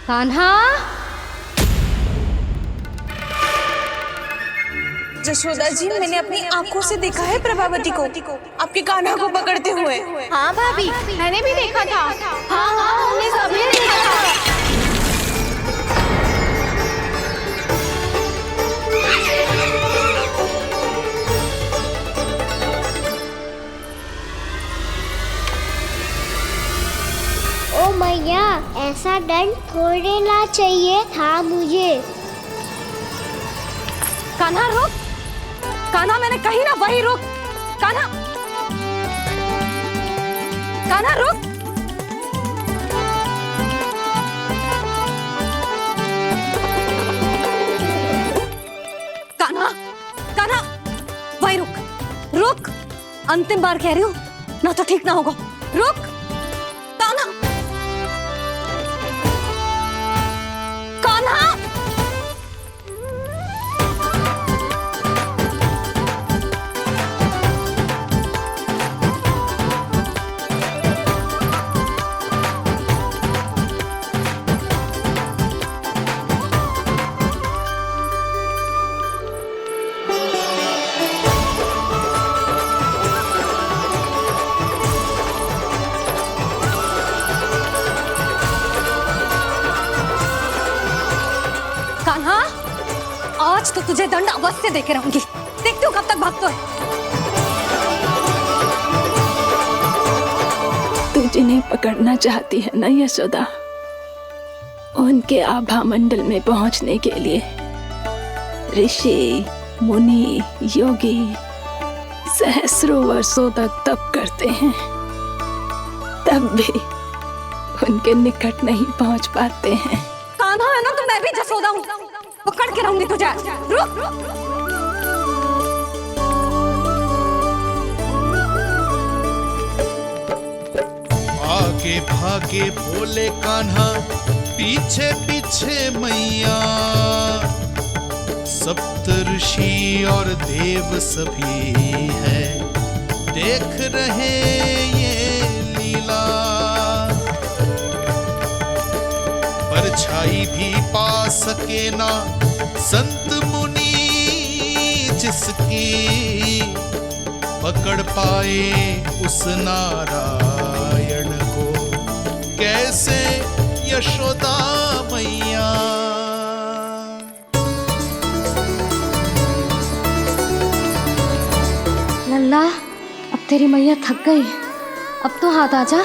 कान्हा। जशोदा जी, मैंने अपनी आंखों से देखा है प्रभावती को आपके कान्हा को पकड़ते हुए। हाँ भाभी, मैंने भी देखा था। हाँ हाँ, हमने सबने देखा था। ओ मैया, ऐसा दंड थोड़े ना चाहिए था मुझे। कान्हा रुक, कान्हा मैंने कही ना वही रुक। कान्हा, कान्हा रुक। कान्हा, कान्हा वही रुक, रुक। अंतिम बार कह रही हूँ, ना तो ठीक ना होगा। रुक कान्हा, कान्हा। कान्हा, आज तो तुझे दंड अवश्य देके रहूंगी। देखती हूँ कब तक भागता है। तू जिन्हें पकड़ना चाहती है ना यशोदा, उनके आभा मंडल में पहुंचने के लिए ऋषि, मुनि, योगी सहस्रों वर्षों तक तप करते हैं, तब भी उनके निकट नहीं पहुंच पाते हैं। कान्हा है ना, तो मैं भी जसोदा हूँ, पकड़ के रहूंगी तुझे। रुक। आगे भागे बोले कान्हा, पीछे पीछे मैया। सप्त ऋषि और देव सभी है, देख रहे ये लीला। परछाई भी पा सके ना संत मुनि, जिसकी पकड़ पाए उस नारायण को, कैसे यशोदा मैया। लल्ला, अब तेरी मैया थक गई, अब तो हाथ आजा।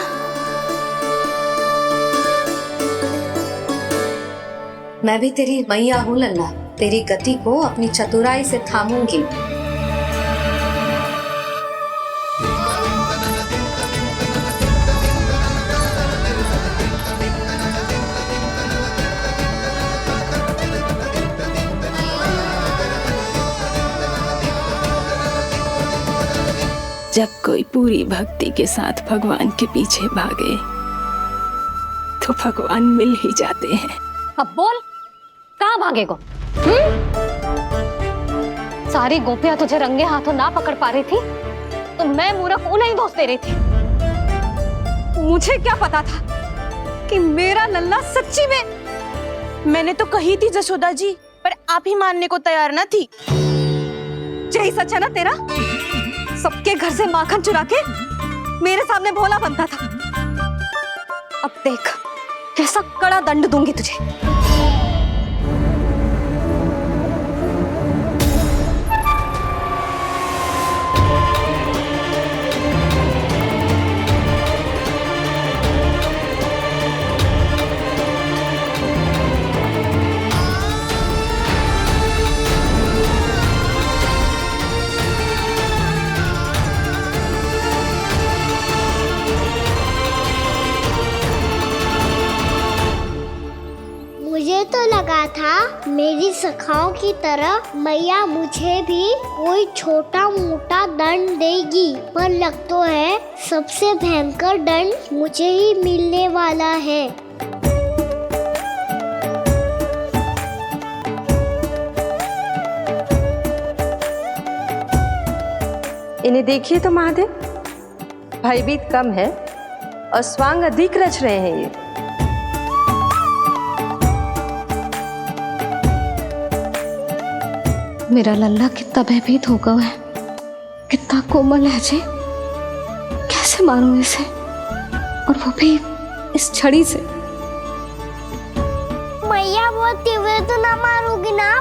मैं भी तेरी मैया हूँ लल्ला, तेरी गति को अपनी चतुराई से थामूंगी। जब कोई पूरी भक्ति के साथ भगवान के पीछे भागे तो भगवान मिल ही जाते हैं। अब बोल, कहाँ भागेगा? सारी गोपियां तुझे रंगे हाथों ना पकड़ पा रही थी, तो मैं मूर्ख उन्हें ही दोष दे रही थी। मुझे क्या पता था कि मेरा लल्ला सच्ची में। मैंने तो कही थी जशोदा जी, पर आप ही मानने को तैयार ना थी। यही सच है ना तेरा? सबके घर से माखन चुरा के मेरे सामने भोला बनता था। अब देख कैसा कड़ा दंड दूंगी तुझे। मुझे तो लगा था मेरी सखाओं की तरह मैया मुझे भी कोई छोटा मोटा दंड देगी, पर लग तो है सबसे भयंकर दंड मुझे ही मिलने वाला है। इन्हें देखिए तो महादेव, भयभीत कम है और स्वांग अधिक रच रहे हैं ये। मेरा लल्ला कितना भयभीत होगा है, कितना कोमल है जी। कैसे मारूं इसे, और वो भी इस छड़ी से। मैया बहुत तीव्र तो ना मारोगी ना?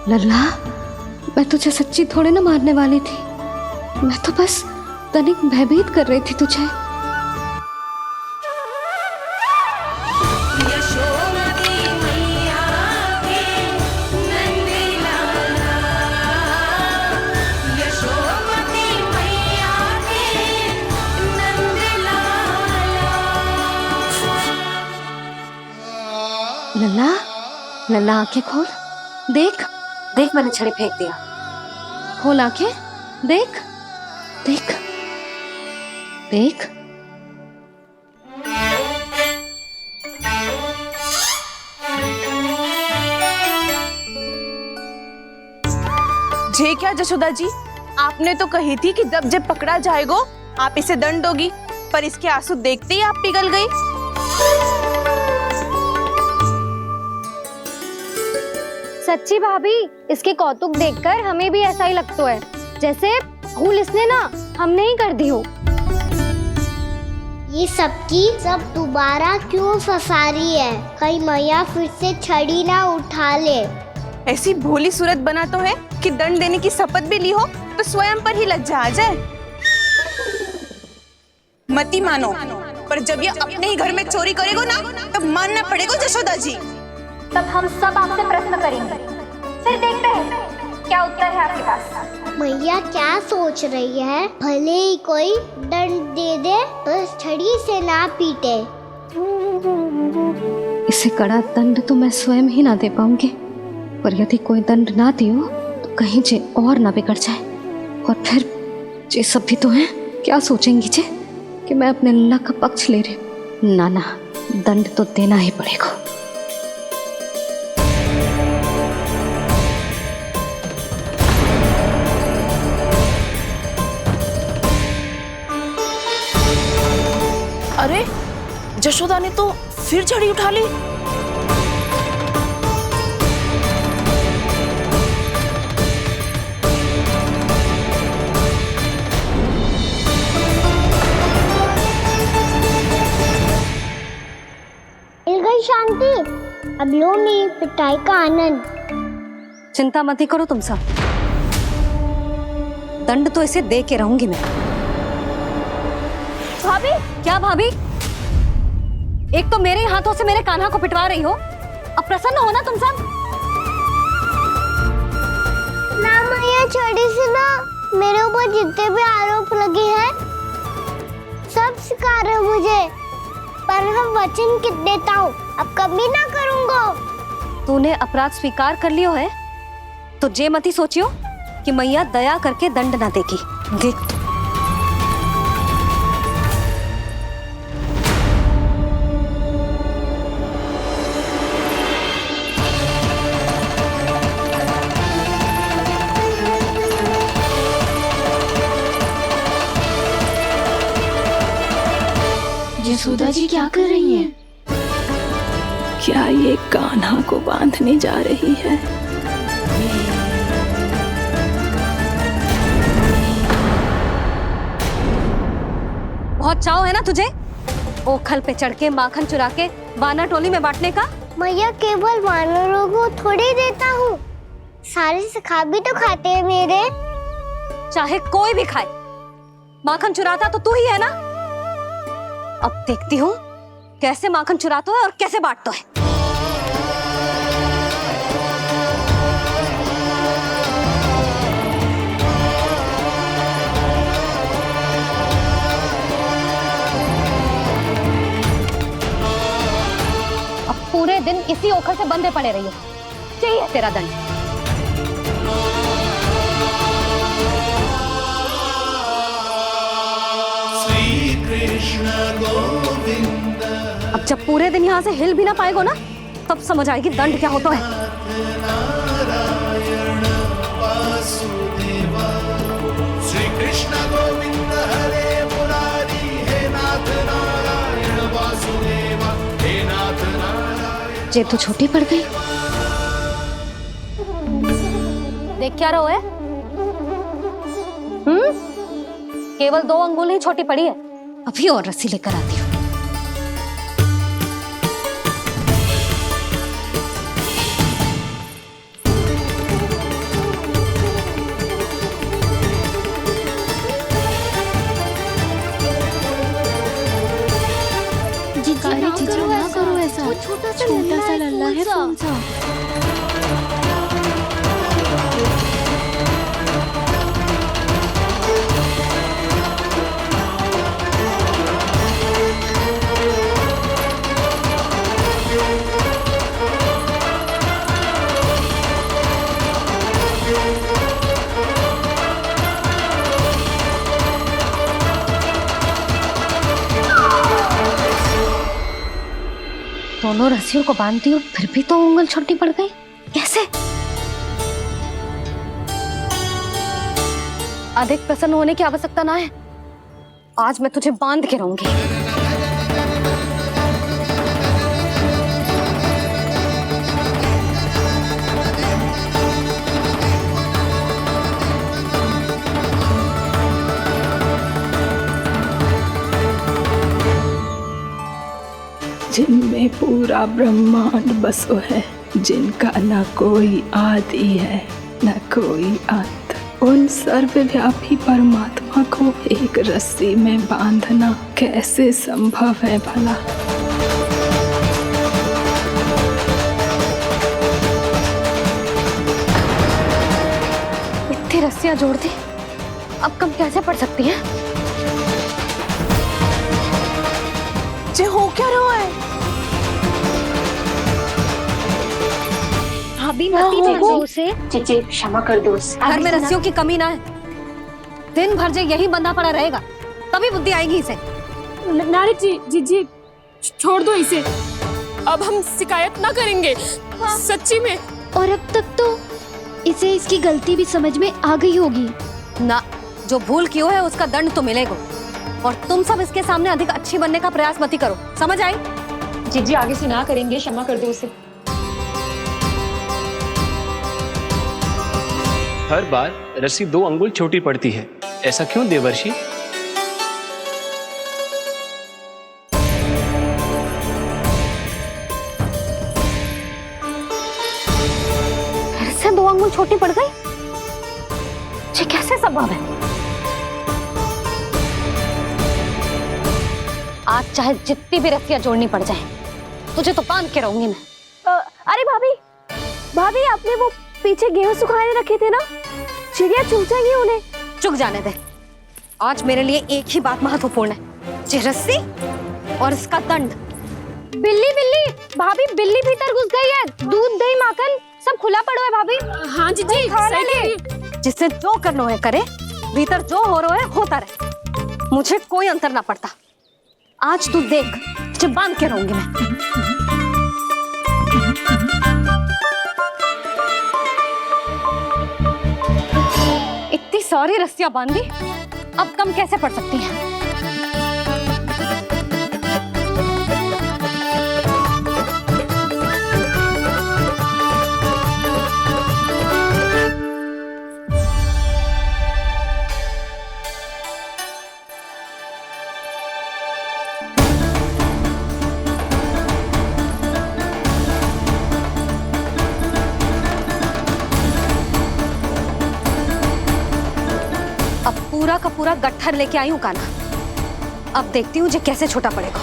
लल्ला, मैं तुझे सच्ची थोड़े ना मारने वाली थी। मैं तो बस तनिक भयभीत कर रही थी तुझे। लल्ला, लल्ला आंखें खोल, देख देख, मैंने छड़ी फेंक दिया। खोल आंखें, देख देख देख। जे क्या जशोदा जी, आपने तो कही थी कि जब जब पकड़ा जाएगा आप इसे दंड दोगी, पर इसके आंसू देखते ही आप पिघल गई। सच्ची भाभी, इसके कौतुक देखकर हमें भी ऐसा ही लगता है, जैसे भूल इसने ना हमने ही कर दी हो। ये सबकी सब दोबारा क्यों फंसा रही है? कहीं मैया फिर से छड़ी ना उठा ले। ऐसी भोली सूरत बना तो है कि दंड देने की शपथ भी ली हो तो स्वयं पर ही लज्जा आ जाए। मती मानो, पर जब ये अपने ही घर में चोरी करेगा ना, तब मानना पड़ेगा जशोदा जी। तब हम सब आपसे प्रश्न करेंगे, फिर देखते हैं क्या उत्तर है आपके पास। मैया क्या सोच रही है? भले ही कोई दंड दे दे, बस छड़ी से ना पीटे। इसे कड़ा दंड तो मैं स्वयं ही ना दे पाऊंगी, पर यदि कोई दंड ना दियो तो कहीं जे और ना बिगड़ जाए, और फिर जे सब भी तो हैं, क्या सोचेंगी जे कि मैं अपने लल्ला का पक्ष ले रही। ना ना, दंड तो देना ही पड़ेगा। अरे, जशोदा ने तो फिर छड़ी उठा ली। मिल गई शांति, अब लो मेरी पिटाई का आनंद। चिंता मत ही करो तुम सब, दंड तो इसे दे के रहूंगी मैं। भाभी, क्या भाभी? एक तो मेरे हाथों से मेरे कान्हा को पिटवा रही हो, अब प्रसन्न हो ना तुम सब? ना मैया, छड़ी से ना मेरे ऊपर जितने भी आरोप लगे हैं सब स्वीकार है मुझे, पर हम वचन कित देता हूँ, अब कभी ना करूँगा। तूने अपराध स्वीकार कर लियो है तो जे मती सोचियो कि मैया दया करके दंड ना देगी। देख, यशोदा जी क्या कर रही हैं? क्या ये कान्हा को बांधने जा रही है? बहुत चाव है ना तुझे ओखल पे चढ़ के माखन चुरा के वानर टोली में बांटने का? मैया, केवल वानरों को थोड़ी देता हूँ, सारे सखा भी तो खाते हैं मेरे। चाहे कोई भी खाए, माखन चुराता तो तू ही है ना। अब देखती हूँ कैसे माखन चुराता है और कैसे बांटता है। अब पूरे दिन इसी ओखल से बंधे पड़े रहिए, चाहिए तेरा दंड। अब जब पूरे दिन यहाँ से हिल भी ना पाएगो ना, तब समझ आएगी दंड क्या होता है। श्री कृष्ण गोविंद हरे मुरारी, हे नाथ नारायण वासुदेवा, हे नाथ नारायण। जे तो छोटी पड़ गई, देख क्या रहो है? केवल 2 अंगुल ही छोटी पड़ी है। अभी और रस्सी लेकर आती हूँ। जीजी ना करो ऐसा। वो छोटा सा लल्ला है कौन सा? दोनों रस्सियों को बांधती हूँ, फिर भी तो उंगल छोटी पड़ गई। कैसे? अधिक प्रसन्न होने की आवश्यकता ना है। आज मैं तुझे बांध के रहूंगी। जिनमें पूरा ब्रह्मांड बसो है, जिनका न कोई आदि है न कोई अंत, उन सर्वव्यापी परमात्मा को एक रस्सी में बांधना कैसे संभव है भला? इतनी रस्सियां जोड़ दी, अब कम कैसे पड़ सकती हैं? जे हो क्या रहा है? अभी मती देखो उसे। जीजी क्षमा कर दो उसे। घर में रस्सियों की कमी ना है। दिन भर जे यही बंधा पड़ा रहेगा, तभी बुद्धि आएगी इसे। नारी जी छोड़ दो इसे। अब हम शिकायत ना करेंगे। सच्ची में। और अब तक तो इसे इसकी गलती भी समझ में आ गई होगी ना। जो भूल की हो है उसका दंड तो मिलेगा। और तुम सब इसके सामने अधिक अच्छी बनने का प्रयास मत करो, समझ आई? जीजी आगे से ना करेंगे, क्षमा कर दो उसे। हर बार रस्सी 2 अंगुल छोटी पड़ती है, ऐसा क्यों देवर्षि? फिर से 2 अंगुल छोटी पड़ गई? ये कैसे संभव है? आज चाहे जितनी भी रस्सियां जोड़नी पड़ जाए, तुझे तो बांध के रहूंगी मैं। अरे भाभी आपने वो पीछे गेहूं सुखाने रखे थे ना, चिड़िया चुग जाएंगी उन्हें। चुक जाने दे। आज मेरे लिए एक ही बात महत्वपूर्ण है, ये रस्सी और इसका दंड। बिल्ली भाभी, बिल्ली भीतर घुस गई है। दूध दही माखन सब खुला पड़ा है भाभी। हाँ जीजी सही कह रही है। जिससे जो करना है करे, भीतर जो हो रहा है होता रहे, मुझे कोई अंतर ना पड़ता। आज तू देख, तुझे बांध के रहूंगी मैं। इतनी सारी रस्सियां बांधी, अब कम कैसे पड़ सकती हैं? पूरा का पूरा गट्ठर लेके आई हूँ कान्हा। अब देखती हूँ जे कैसे छोटा पड़ेगा।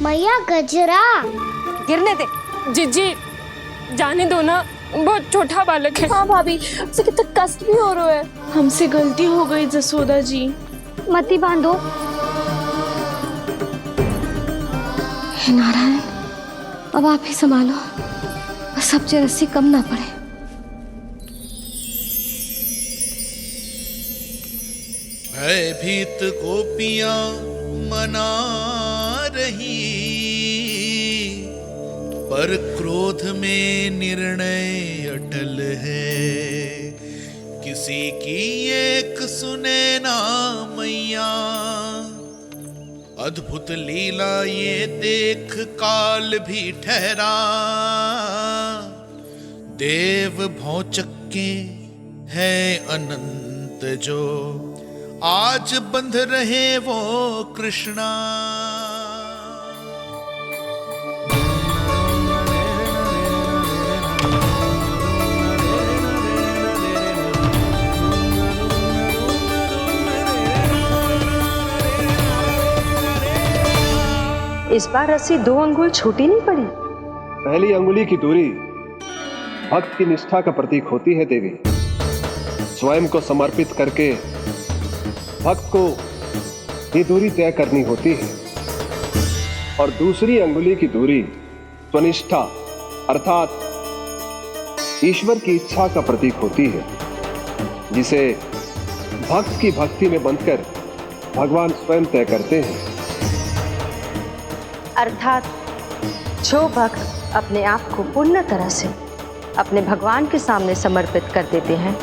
मैया गजरा गिरने दे। जीजी जाने दो ना, बहुत छोटा बालक है। हाँ भाभी, उसे कितना कष्ट भी हो रहा है। हमसे गलती हो गई जसोदा जी। मती बांधो। हे नारायण, अब आप ही संभालो, बस अब जे रस्सी कम ना पड़े। भयभीत गोपियां मना रही, पर क्रोध में निर्णय अटल है, किसी की एक सुने ना मैया। अद्भुत लीला ये देख काल भी ठहरा, देव भौचक्के है अनंत जो, आज बंध रहे वो कृष्णा। इस बार रस्सी 2 अंगुल छोटी नहीं पड़ी। पहली अंगुली की दूरी भक्त की निष्ठा का प्रतीक होती है देवी। स्वयं को समर्पित करके भक्त को ये दूरी तय करनी होती है। और दूसरी अंगुली की दूरी स्वनिष्ठा अर्थात ईश्वर की इच्छा का प्रतीक होती है, जिसे भक्त की भक्ति में बंधकर भगवान स्वयं तय करते हैं। अर्थात जो भक्त अपने आप को पूर्ण तरह से अपने भगवान के सामने समर्पित कर देते हैं,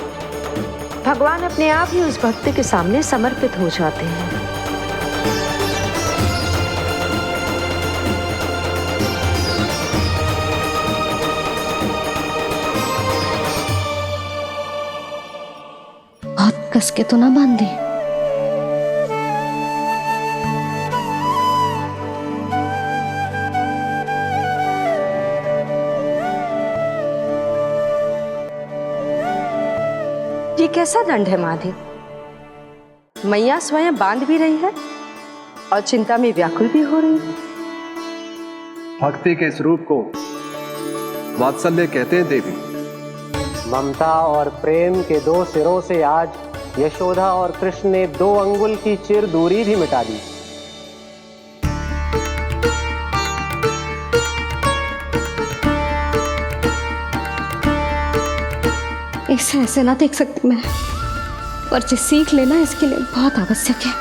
भगवान अपने आप ही उस भक्त के सामने समर्पित हो जाते हैं। बहुत कस के तो ना बांधी। ये कैसा दंड है माधे? मैया स्वयं बांध भी रही है और चिंता में व्याकुल भी हो रही है। भक्ति के स्वरूप को वात्सल्य कहते हैं देवी। ममता और प्रेम के 2 सिरों से आज यशोदा और कृष्ण ने 2 अंगुल की चिर दूरी भी मिटा दी। इसे ऐसे ना देख सकती मैं, पर जो सीख लेना इसके लिए बहुत आवश्यक है।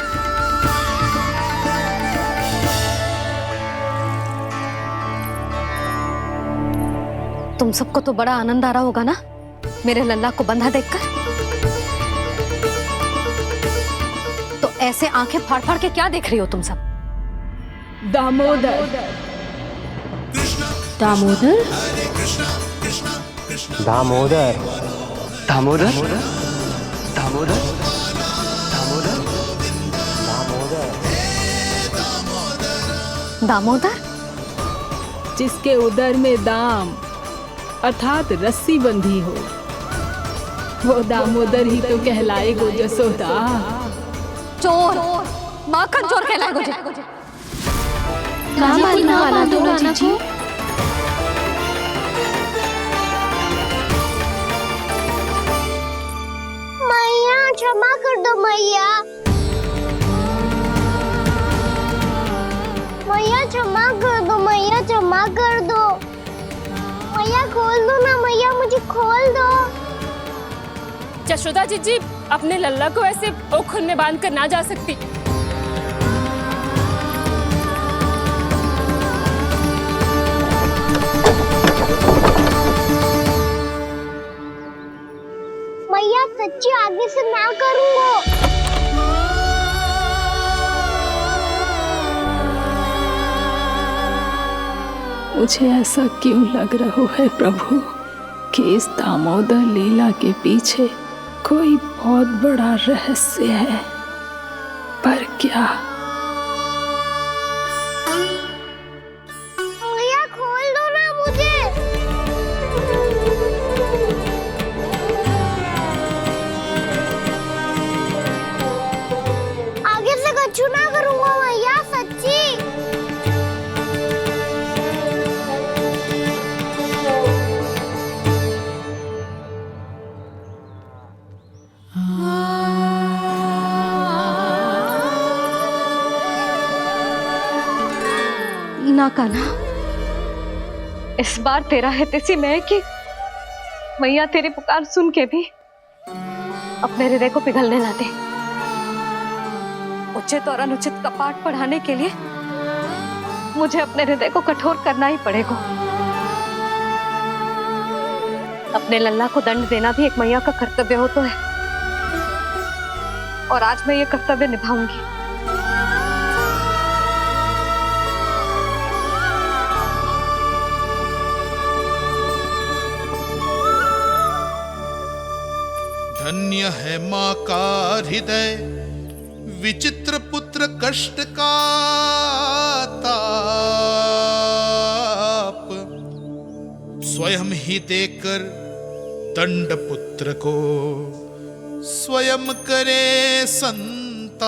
तुम सबको तो बड़ा आनंद आ रहा होगा ना मेरे लल्ला को बंधा देखकर। तो ऐसे आंखें फाड़ फाड़ के क्या देख रही हो तुम सब? दामोदर। दामोदर? दामोदर। दामोदर दामोदर दामोदर दामोदर? जिसके उदर में दाम अर्थात रस्सी बंधी हो, वो दामोदर ही तो कहलाएगो जसोदा। चोर, माखन चोर कहलाएगो जी। कहाँ बांधना वाला दो राना को? मैया क्षमा कर दो मैया। मैया क्षमा कर दो, मैया क्षमा कर दो। मैया खोल दो ना मैया, मुझे खोल दो। यशोदा जी अपने लल्ला को ऐसे ओखल में बांध कर ना जा सकती। मैया सच्ची आगे से ना करूंगा। मुझे ऐसा क्यों लग रहा है प्रभु कि इस दामोदर लीला के पीछे कोई बहुत बड़ा रहस्य है, पर क्या? मैया खोल दो ना मुझे। आगे से कछु ना करूंगा मैया, सच्ची। ना कान्हा, इस बार तेरा है तेसी मैं कि मैया तेरी पुकार सुन के भी अपने हृदय को पिघलने ना दे। उचित और अनुचित का पाठ पढ़ाने के लिए मुझे अपने हृदय को कठोर करना ही पड़ेगा। अपने लल्ला को दंड देना भी एक मैया का कर्तव्य हो तो है, और आज मैं ये कर्तव्य निभाऊंगी। धन्य है माँ का हृदय, विचित्र पुत्र कष्ट का ताप, स्वयं ही देकर दंड पुत्र को स्वयं करे संताप।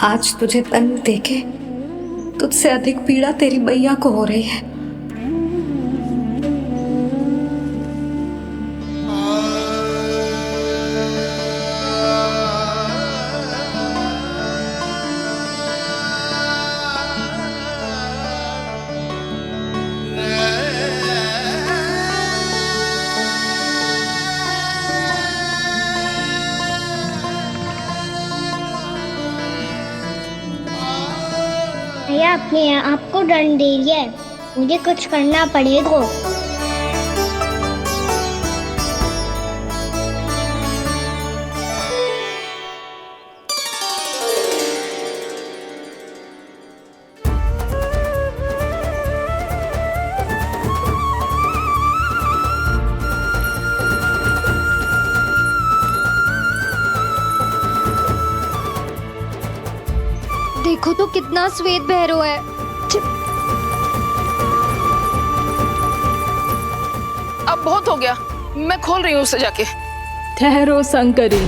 आज तुझे दंड देके तुझसे अधिक पीड़ा तेरी मैया को हो रही है। भैया अपने आपको दंड दे रही है, मुझे कुछ करना पड़ेगा। देखो तो कितना श्वेत भैरव है। अब बहुत हो गया, मैं खोल रही हूँ उसे जाके। ठहरो शंकरी,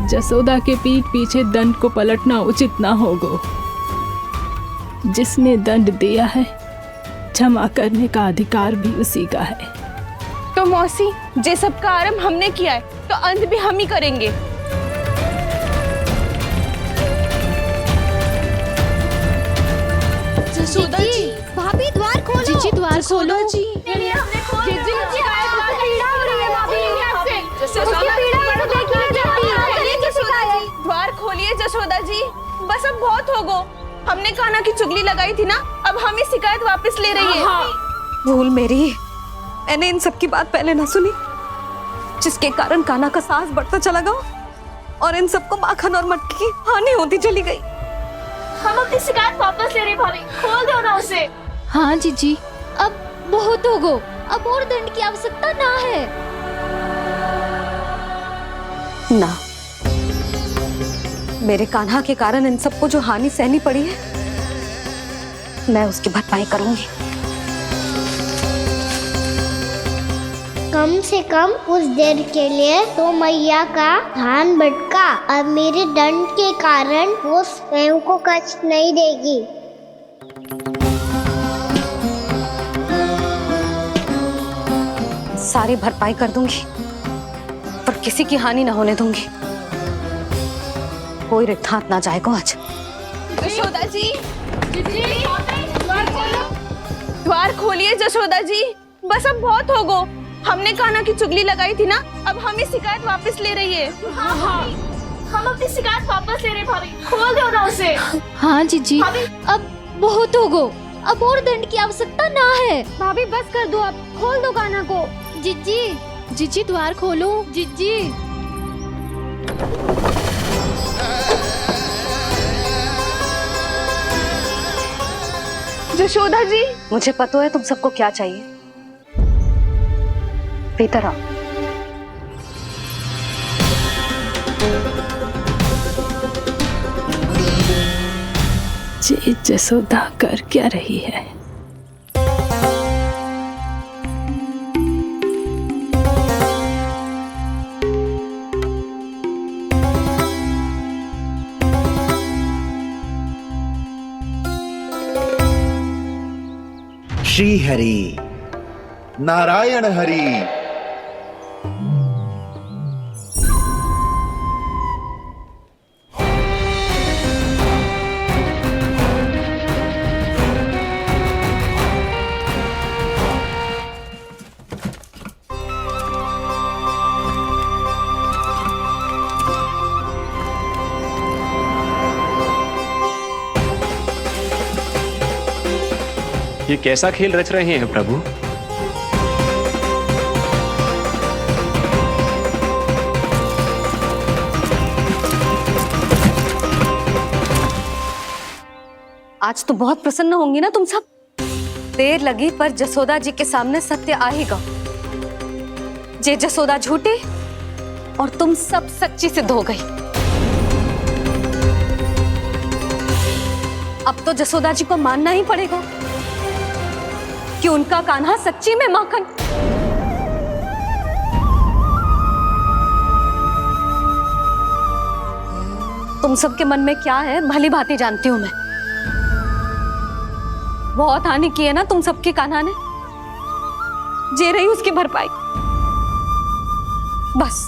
जसोदा के पीठ पीछे दंड को पलटना उचित ना होगा। जिसने दंड दिया है क्षमा करने का अधिकार भी उसी का है। तो मौसी, जे सब का आरंभ हमने किया है तो अंत भी हम ही करेंगे। जसोदा जी, भाभी द्वार खोलो। जीजी द्वार खोलो। जी द्वार खोलिए जसोदा जी, बस अब बहुत हो गो। हमने कान्हा की चुगली लगाई थी ना, अब हम ही शिकायत वापस ले रही है। भूल मेरी, मैंने इन सब की बात पहले ना सुनी, जिसके कारण कान्हा का साहस बढ़ता चला गया और इन सबको माखन और मटकी की हानि होती चली गई। हम अपनी शिकायत वापस ले रहे भाभी, खोल दो ना उसे। हाँ जीजी, अब बहुत हो गो, अब और दंड की आवश्यकता ना है। ना, मेरे कान्हा के कारण इन सबको जो हानि सहनी पड़ी है, मैं उसकी भरपाई करूंगी। कम से कम कुछ देर के लिए तो मैया का ध्यान भटका, अब मेरे दंड के कारण वो स्वयं को कष्ट नहीं देगी। सारी भरपाई कर दूंगी, पर किसी की हानि ना होने दूंगी। कोई रिक्त हाथ ना जाएगा आज। जसोदा जी, द्वार खोलिए जसोदा जी, बस अब बहुत हो गो। हमने कान्हा की चुगली लगाई थी ना, अब हम ही शिकायत वापस ले रही है। हम अपनी शिकायत वापस ले रहे भाभी, खोल दो ना उसे। हाँ जीजी, अब बहुत हो गो, अब और दंड की आवश्यकता ना है। भाभी बस कर दो, अब खोल दो कान्हा को। जीजी, जीजी द्वार खोलो। जीजी। जशोदा जी, मुझे पता है तुम सबको क्या चाहिए। भीतर आओ। ये जसोदा कर क्या रही है? श्री हरि, नारायण हरि, ये कैसा खेल रच रहे हैं प्रभु? आज तो बहुत प्रसन्न होंगी ना तुम सब। देर लगी पर जसोदा जी के सामने सत्य आएगा। जे जसोदा झूठी और तुम सब सच्ची सिद्ध हो गई। अब तो जसोदा जी को मानना ही पड़ेगा कि उनका कान्हा सच्ची में माखन। तुम सबके मन में क्या है भली भांति जानती हूं मैं। बहुत हानि की है ना तुम सबके कान्हा ने, जे रही उसकी भरपाई। बस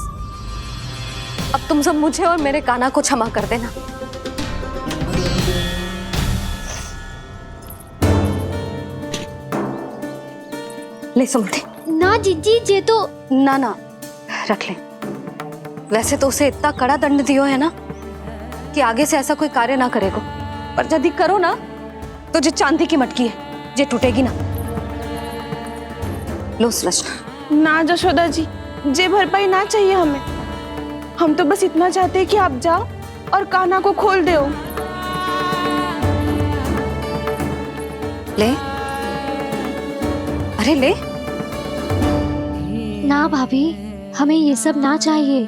अब तुम सब मुझे और मेरे कान्हा को क्षमा कर देना। ले सुमति। ना जीजी, जे तो ना ना रख ले। वैसे तो उसे इतना कड़ा दंड दियो है ना कि आगे से ऐसा कोई कार्य ना करेगा, पर यदि करो ना तो जो चांदी की मटकी है जे टूटेगी ना। लो सृष्टि। ना जशोदा जी, जे भरपाई ना चाहिए हमें। हम तो बस इतना चाहते हैं कि आप जाओ और कान्हा को खोल दो। ले, अरे ले। ना भाभी, हमें ये सब ना चाहिए।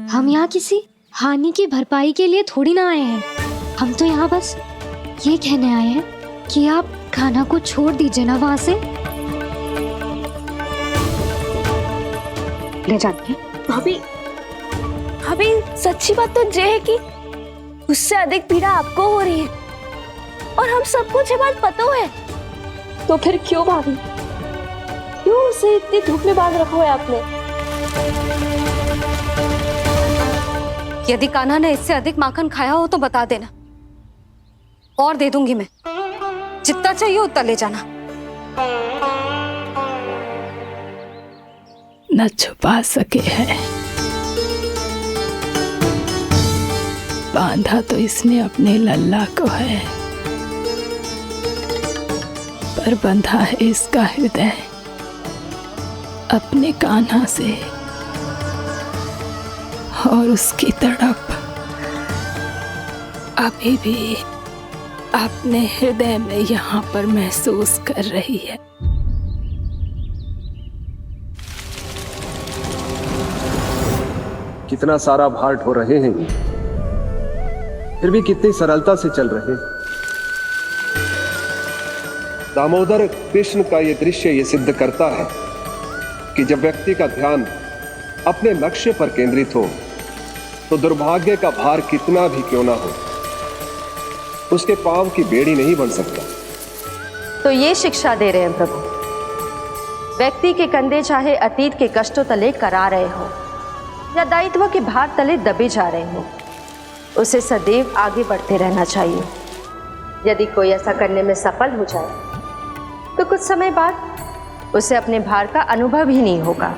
हम यहाँ किसी हानि की भरपाई के लिए थोड़ी ना आए हैं। हम तो यहाँ बस ये कहने आए हैं कि आप कान्हा को छोड़ दीजिए ना वहां से। ले जाती भाभी, भाभी सच्ची बात तो ये है कि उससे अधिक पीड़ा आपको हो रही है और हम सबको ये बात पता है। तो फिर क्यों भाभी, क्यों उसे इतनी धूप में बांध रखा है आपने? यदि कान्हा ने इससे अधिक माखन खाया हो तो बता देना, और दे दूंगी मैं। जितना चाहिए उतना ले जाना। न छुपा सके हैं, बांधा तो इसने अपने लल्ला को है, पर बंधा है इसका हृदय अपने कान्हा से। और उसकी तड़प अभी भी अपने हृदय में यहाँ पर महसूस कर रही है। कितना सारा भार ढो रहे हैं, फिर भी कितनी सरलता से चल रहे हैं। दामोदर कृष्ण का यह दृश्य ये सिद्ध करता है कि जब व्यक्ति का ध्यान अपने लक्ष्य पर केंद्रित हो तो दुर्भाग्य का भार कितना भी क्यों ना हो, उसके पांव की बेड़ी नहीं बन सकता। तो ये शिक्षा दे रहे हैं प्रभु। व्यक्ति के कंधे चाहे अतीत के कष्टों तले करा रहे हो या दायित्व के भार तले दबे जा रहे हो, उसे सदैव आगे बढ़ते रहना चाहिए। यदि कोई ऐसा करने में सफल हो जाए तो कुछ समय बाद उसे अपने भार का अनुभव ही नहीं होगा।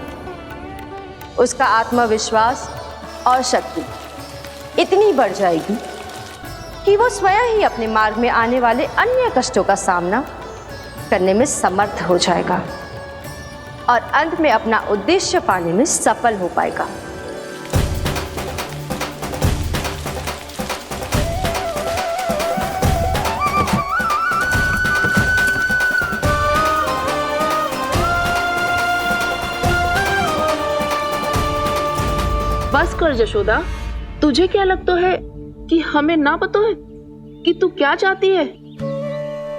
उसका आत्मविश्वास और शक्ति इतनी बढ़ जाएगी कि वो स्वयं ही अपने मार्ग में आने वाले अन्य कष्टों का सामना करने में समर्थ हो जाएगा और अंत में अपना उद्देश्य पाने में सफल हो पाएगा। बस कर जशोदा, तुझे क्या लगता है कि हमें ना पता है कि तू क्या चाहती है?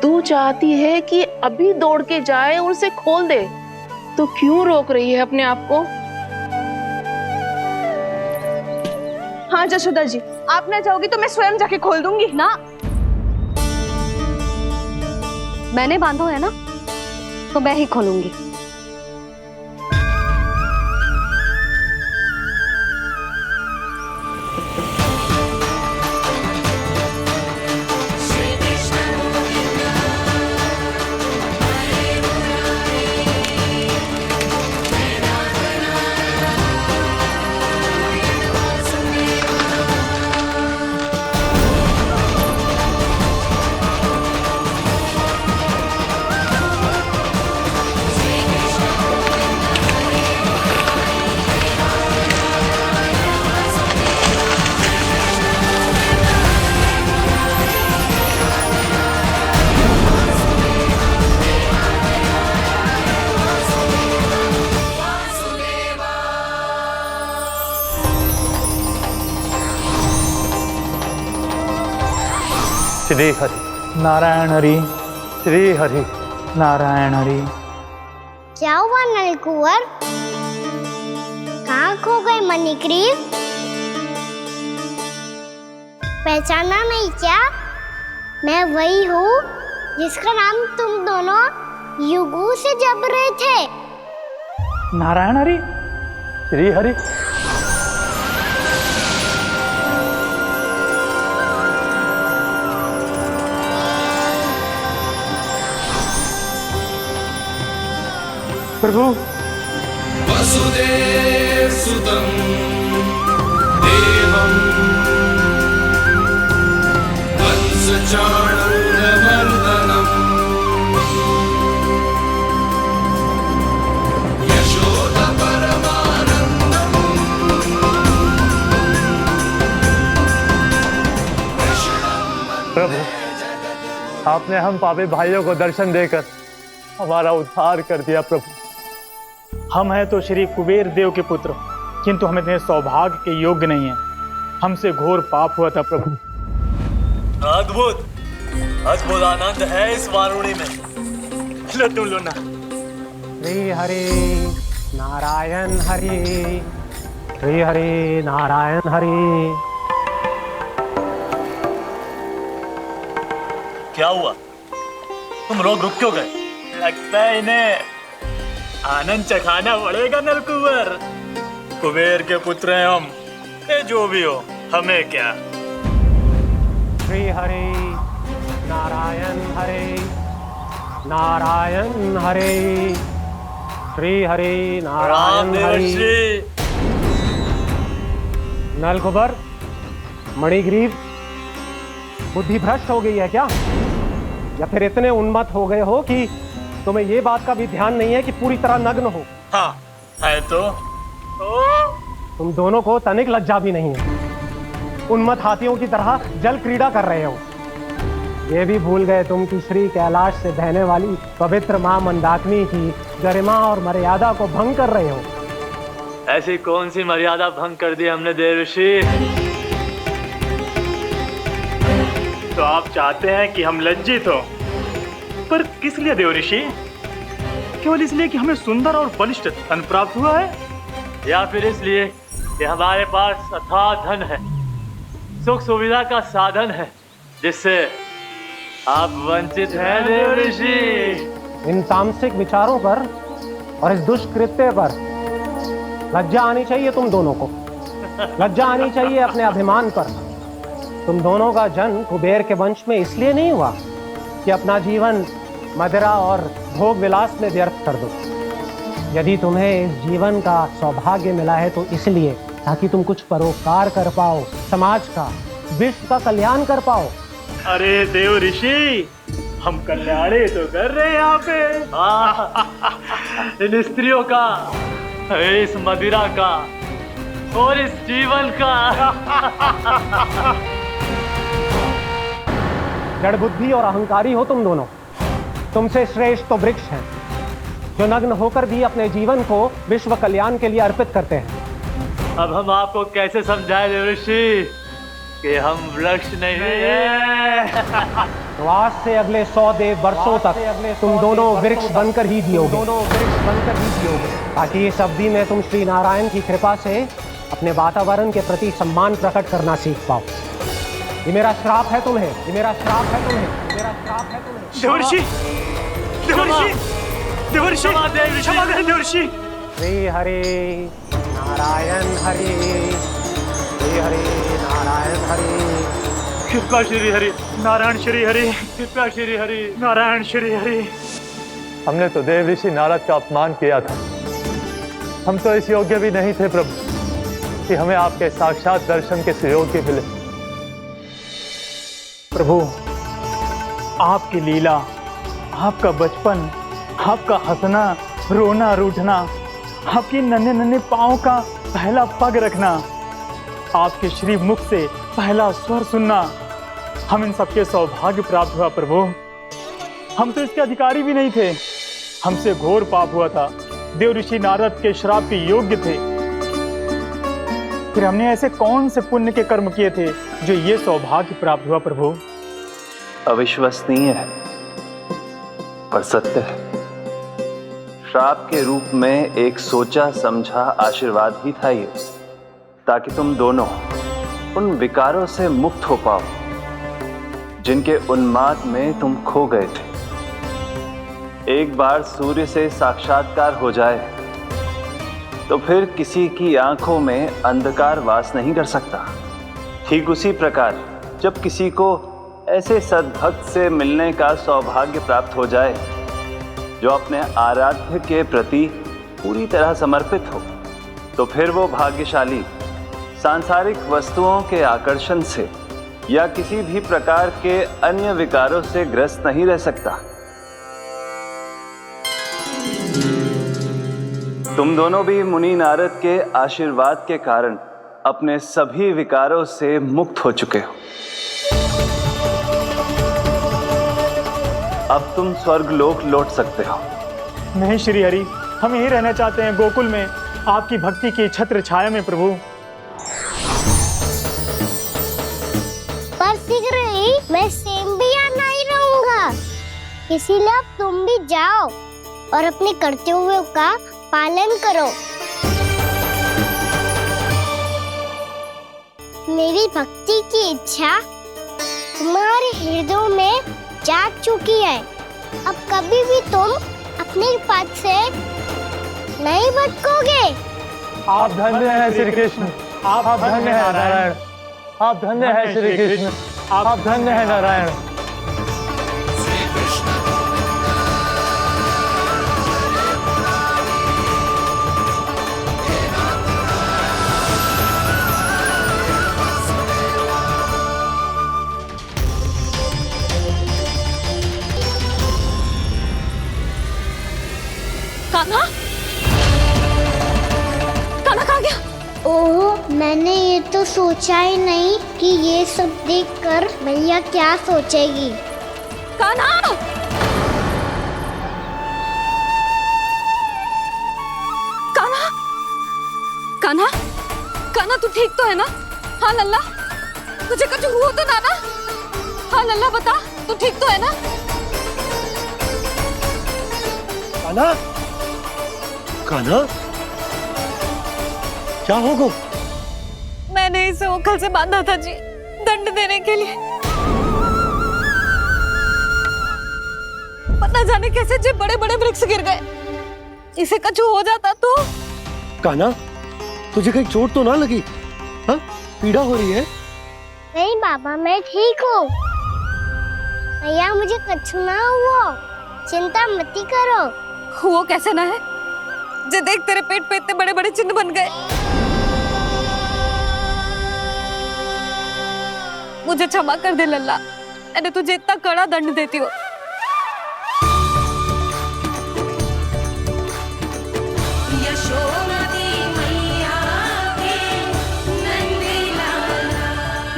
तू चाहती है कि अभी दौड़ के जाए और उसे खोल दे, तो क्यों रोक रही है अपने आप को? हाँ जशोदा जी, आप ना जाओगी तो मैं स्वयं जाके खोल दूंगी। ना, मैंने बांधो है ना, तो मैं ही खोलूंगी। श्री हरि नारायण हरि, श्री हरि नारायण हरि। क्या हुआ नलकुंवर? कहाँ खो गए मणिग्रीव? पहचाना नहीं क्या? मैं वही हूँ जिसका नाम तुम दोनों युगों से जप रहे थे। नारायण हरि, श्री हरि। प्रभु वसुदेव सुतं देवं कंसचाणूरमर्दनम् यशोदा परमानंदम् प्रभु, आपने हम पापी भाइयों को दर्शन देकर हमारा उद्धार कर दिया। प्रभु, हम हैं तो श्री कुबेर देव के पुत्र, किंतु हम इतने सौभाग्य के योग्य नहीं हैं। हमसे घोर पाप हुआ था प्रभु। अद्भुत अद्भुत आनंद है इस वारुणी में। लो तुम लो ना। श्री हरि नारायण हरि, श्री हरि नारायण हरि। क्या हुआ? तुम लोग रुक क्यों गए? लगता है इन्हें आनंद चखाना पड़ेगा नलकुंवर। कुबेर के पुत्र हैं हम, ये जो भी हो हमें क्या। श्री हरि नारायण हरि, नारायण हरि, श्री हरि नारायण हरि। नलकुबर, मणिग्रीव, बुद्धि भ्रष्ट हो गई है क्या? या फिर इतने उन्मत्त हो गए हो कि तुम्हें ये बात का भी ध्यान नहीं है कि पूरी तरह नग्न हो? हाँ है तो तुम दोनों को तनिक लज्जा भी नहीं है। उन्मत्त हाथियों की तरह जल क्रीड़ा कर रहे हो। ये भी भूल गए तुम कि श्री कैलाश से बहने वाली पवित्र मां मंदाकिनी की गरिमा और मर्यादा को भंग कर रहे हो। ऐसी कौन सी मर्यादा भंग कर दी हमने देव ऋषि? तो आप चाहते हैं कि हम लज्जित हो, पर किस लिए देव ऋषि? केवल इसलिए कि हमें सुंदर और बलिष्ठ धन प्राप्त हुआ है, या फिर इसलिए कि हमारे पास अथाह धन है, सुख सुविधा का साधन है, जिससे आप वंचित हैं देव ऋषि? इन तामसिक विचारों पर और इस दुष्कृत्य पर लज्जा आनी चाहिए तुम दोनों को। लज्जा आनी चाहिए अपने अभिमान पर। तुम दोनों का जन्म कुबेर के वंश में इसलिए नहीं हुआ कि अपना जीवन मदिरा और भोग विलास में व्यर्थ कर दो। यदि तुम्हें इस जीवन का सौभाग्य मिला है तो इसलिए ताकि तुम कुछ परोपकार कर पाओ, समाज का, विश्व का कल्याण कर पाओ। अरे देव ऋषि, हम कल्याणी तो कर रहे हैं यहाँ पे। इन स्त्रियों का, इस मदिरा का और इस जीवन का। जड़ बुद्धि और अहंकारी हो तुम दोनों। तुमसे श्रेष्ठ तो वृक्ष हैं, जो नग्न होकर भी अपने जीवन को विश्व कल्याण के लिए अर्पित करते हैं। अब हम आपको कैसे समझाएं देव ऋषि कि हम वृक्ष नहीं हैं? तो आज से अगले 100 देव वर्षों तक तुम दोनों वृक्ष बनकर ही जियोगे। ताकि इस अवधि में तुम श्री नारायण की कृपा से अपने वातावरण के प्रति सम्मान प्रकट करना सीख पाओ। ये मेरा श्राप है तुम्हें, ये मेरा श्राप है तुम्हें, मेरा श्राप है तुम्हें। देवर्षि, देवर्षि, देवर्षि, क्षमा करें देवर्षि। श्री हरि नारायण हरि, श्री हरि नारायण हरि। कृपा श्री हरि नारायण श्री हरि, कृपा श्री हरि नारायण श्री हरि। हमने तो देव ऋषि नारद का अपमान किया था। हम तो इस योग्य भी नहीं थे प्रभु कि हमें आपके साक्षात दर्शन के सुयोग्य मिले। प्रभु, आपकी लीला, आपका बचपन, आपका हंसना, रोना, रूठना, आपकी नन्हे नन्हे पाँव का पहला पग रखना, आपके श्री मुख से पहला स्वर सुनना, हम इन सबके सौभाग्य प्राप्त हुआ प्रभु। हम तो इसके अधिकारी भी नहीं थे। हमसे घोर पाप हुआ था, देव ऋषि नारद के श्राप के योग्य थे। फिर हमने ऐसे कौन से पुण्य के कर्म किए थे जो ये सौभाग्य प्राप्त हुआ प्रभु? अविश्वसनीय है पर सत्य है। श्राप के रूप में एक सोचा समझा आशीर्वाद ही था ये, ताकि तुम दोनों उन विकारों से मुक्त हो पाओ जिनके उन्माद में तुम खो गए थे। एक बार सूर्य से साक्षात्कार हो जाए तो फिर किसी की आंखों में अंधकार वास नहीं कर सकता। ठीक उसी प्रकार जब किसी को ऐसे सद्भक्त से मिलने का सौभाग्य प्राप्त हो जाए जो अपने आराध्य के प्रति पूरी तरह समर्पित हो, तो फिर वो भाग्यशाली सांसारिक वस्तुओं के आकर्षण से या किसी भी प्रकार के अन्य विकारों से ग्रस्त नहीं रह सकता। तुम दोनों भी मुनि नारद के आशीर्वाद के कारण अपने सभी विकारों से मुक्त हो चुके हो। अब तुम स्वर्गलोक लौट सकते हो। नहीं श्री हरि, हम यहीं रहना चाहते हैं, गोकुल में आपकी भक्ति की छत्र छाया में प्रभु। पर शीघ्र ही मैं सेम्बिया नहीं रहूंगा, इसीलिए अब तुम भी जाओ और अपने कर्तव्यों का पालन करो। मेरी भक्ति की इच्छा तुम्हारे हृदय में जाग चुकी है। अब कभी भी तुम अपने पथ से नहीं भटकोगे। आप धन्य हैं श्री कृष्ण, आप धन्य हैं नारायण, आप धन्य हैं श्री कृष्ण, आप धन्य हैं नारायण। कान्हा, कान्हा कहाँ गया? ओह, मैंने ये तो सोचा ही नहीं कि ये सब देखकर मैया क्या सोचेगी। कान्हा! कान्हा! कान्हा! कान्हा तू ठीक तो है ना? हाँ लल्ला, तुझे कुछ हुआ तो ना? हाँ लल्ला बता, तू ठीक तो है ना? कान्हा, कान्हा, क्या होगा? मैंने इसे ओखल से बांधा था जी, दंड देने के लिए। पता जाने कैसे जो बड़े बड़े वृक्ष गिर गए। इसे कुछ हो जाता तो? कान्हा, तुझे कहीं चोट तो ना लगी? हाँ, पीड़ा हो रही है? नहीं बाबा, मैं ठीक हूँ। भैया मुझे कुछ ना हुआ, चिंता मत करो। वो कैसे ना है? जे देख तेरे पेट पे इतने बड़े बड़े चिन्ह बन गए। मुझे क्षमा कर दे लल्ला, मैंने तुझे इतना कड़ा दंड देती हो।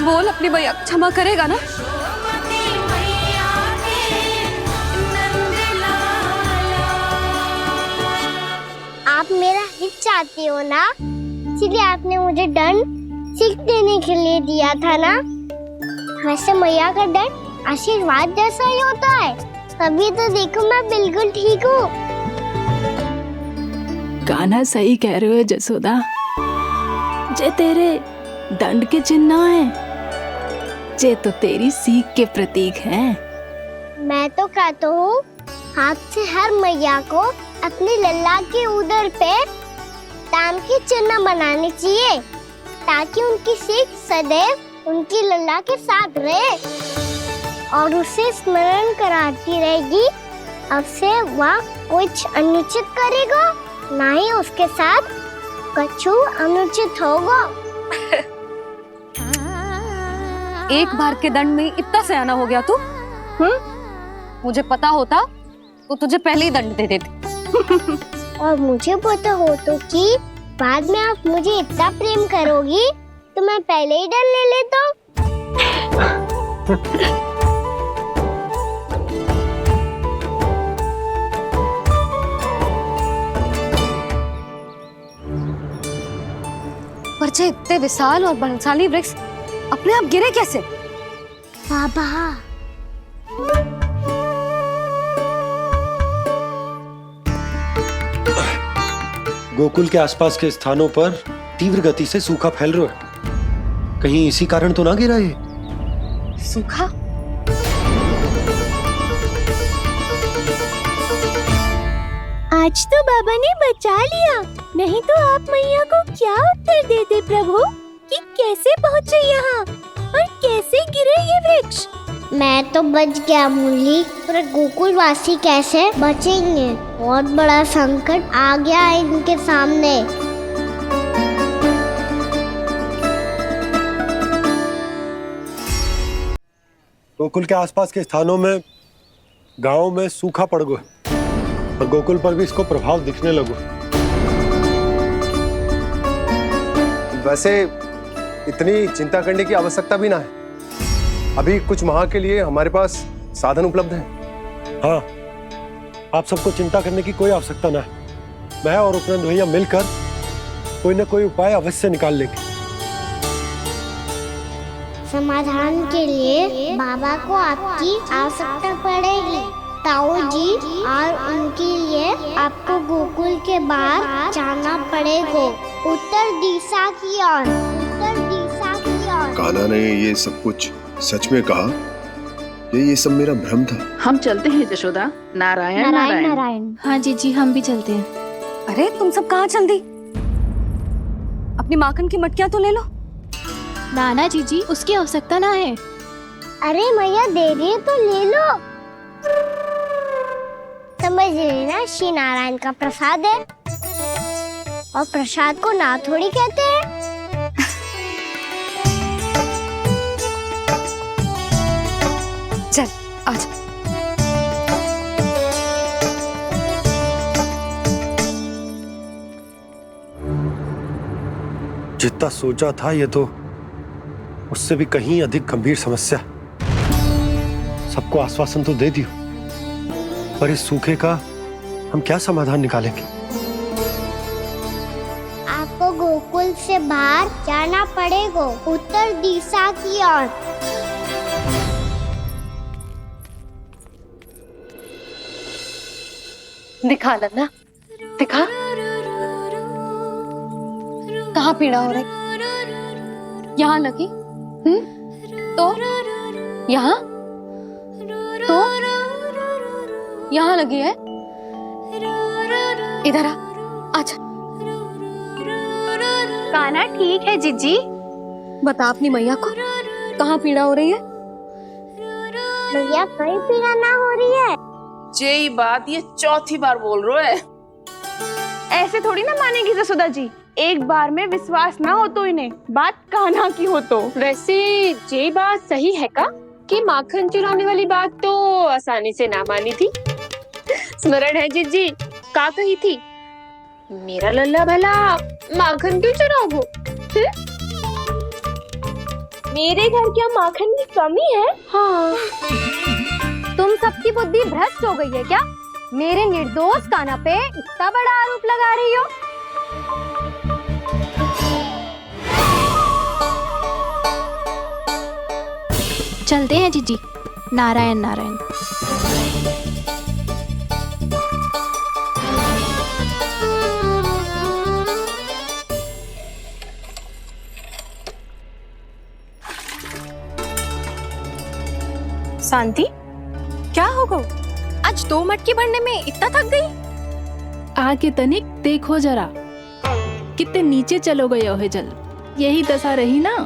बोल अपनी भैया क्षमा करेगा ना? आप मेरा हित चाहते हो ना, इसलिए आपने मुझे दंड सीख देने के लिए दिया था ना। वैसे मैया का दंड आशीर्वाद जैसा ही होता है, तभी तो देखो मैं बिल्कुल ठीक हूँ। कान्हा सही कह रहे हो जसोदा, जे तेरे दंड के चिन्ह है, जे तो तेरी सीख के प्रतीक हैं। मैं तो कहता हूँ हाथ से हर मैया को अपनी लल्ला के उदर पे ताम के चिन्ह बनाने चाहिए, ताकि उनकी सीख सदैव उनकी लल्ला के साथ रहे और उसे स्मरण कराती रहेगी। अब से वह कुछ अनुचित करेगा, ना ही उसके साथ कुछ अनुचित होगा। एक बार के दंड में इतना सयाना हो गया तू? मुझे पता होता तो तुझे पहले ही दंड दे देती। और मुझे पता हो तो कि बाद में आप मुझे इतना प्रेम करोगी तो मैं पहले ही डर ले लेता हूँ। पर जे इतने विशाल और बलशाली वृक्ष अपने आप गिरे कैसे? बाबा, गोकुल के आसपास के स्थानों पर तीव्र गति से सूखा फैल रहा है। कहीं इसी कारण तो ना गिरा ये? सूखा? आज तो बाबा ने बचा लिया, नहीं तो आप मैया को क्या उत्तर देते प्रभु कि कैसे पहुँचे यहाँ और कैसे गिरे ये वृक्ष। मैं तो बच गया मुरली, पर गोकुल वासी कैसे बचेंगे? बहुत बड़ा संकट आ गया है इनके सामने। गोकुल के आसपास के स्थानों में, गांवों में सूखा पड़ गया और गोकुल पर भी इसको प्रभाव दिखने लगा। वैसे इतनी चिंता करने की आवश्यकता भी ना है। अभी कुछ माह के लिए हमारे पास साधन उपलब्ध हैं। हाँ, आप सबको चिंता करने की कोई आवश्यकता ना है। मैं और उपनंद भैया मिलकर कोई ना कोई उपाय अवश्य निकाल लेंगे। समाधान के लिए बाबा को आपकी आवश्यकता पड़ेगी। ताऊ जी और उनके लिए आपको गोकुल के बाहर जाना पड़ेगा, उत्तर दिशा की ओर, उत्तर दिशा की ओर। कान्हा ने ये सब कुछ सच में कहा? ये सब मेरा भ्रम था? हम चलते हैं जशोदा। नारायण नारायण नारायण। हाँ जीजी, हम भी चलते हैं। अरे तुम सब कहाँ चल दी? अपनी माखन की मटकियाँ तो ले लो। नाना जीजी, उसकी आवश्यकता ना है। अरे मैया दे रही है तो ले लो। समझ लेना, श्री नारायण का प्रसाद है और प्रसाद को ना थोड़ी कहते हैं। चल आजा। जितना सोचा था ये तो उससे भी कहीं अधिक गंभीर समस्या। सबको आश्वासन तो दे दियो, पर इस सूखे का हम क्या समाधान निकालेंगे? आपको गोकुल से बाहर जाना पड़ेगा, उत्तर दिशा की ओर। दिखा लन्ना, दिखा। कहाँ पीड़ा हो रही? यहाँ लगी? तो यहाँ? तो यहाँ लगी है? इधर आ, आजा। कान्हा ठीक है जीजी। बता अपनी मैया को कहाँ पीड़ा हो रही है? भैया कहीं पीड़ा ना हो रही है। यही बात ये चौथी बार बोल रहे है। ऐसे थोड़ी ना मानेगी जसोदा जी। एक बार में विश्वास ना हो तो इन्हें बात कान्हा की हो तो। वैसे ये बात सही है का कि माखन चुराने वाली बात तो आसानी से ना मानी थी। स्मरण है जीजी का कही थी, मेरा लल्ला भला माखन क्यों चुराओगे? मेरे घर क्या माखन की कमी है? हाँ, तुम सबकी बुद्धि भ्रष्ट हो गई है क्या? मेरे निर्दोष कान्हा पे इतना बड़ा आरोप लगा रही हो? चलते हैं जीजी। नारायण नारायण। शांति, क्या हो गो? आज 2 मटकी भरने में इतना थक गई? आगे तनिक देखो जरा, कितने नीचे चलो गए हो जल। यही दशा रही ना,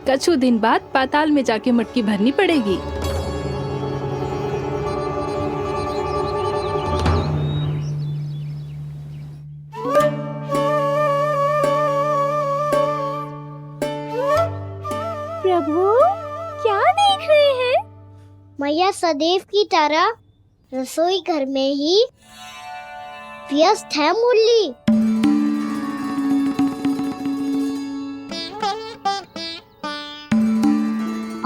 कछु दिन बाद पाताल में जाके मटकी भरनी पड़ेगी। प्रभु क्या देख रहे हैं? मैया सदैव की तरह रसोई घर में ही व्यस्त है मुरली।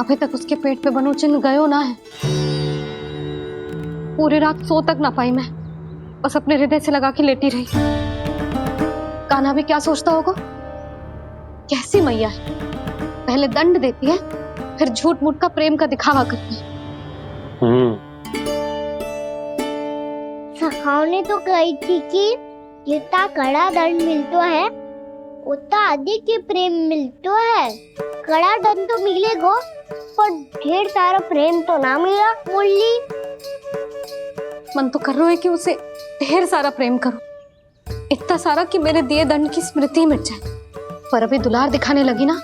अभी तक उसके पेट पे बनो चिन्ह गयो ना है। पूरी रात सो तक ना पाई मैं, बस अपने हृदय से लगा के लेटी रही। कान्हा भी क्या सोचता होगा? कैसी मैया है, पहले दंड देती है, फिर झूठ मूठ का प्रेम का दिखावा करती है। सखाओ ने तो कही थी कि जितना कड़ा दंड मिलतो है उतना अधिक ही प्रेम मिलतो है। कड़ा दंड तो मिलेगो पर ढेर सारा प्रेम तो ना मिला। मुरली मन तो कर रहा है कि उसे ढेर सारा प्रेम करूं, इतना सारा कि मेरे दिए दंड की स्मृति मिट जाए। पर अभी दुलार दिखाने लगी ना,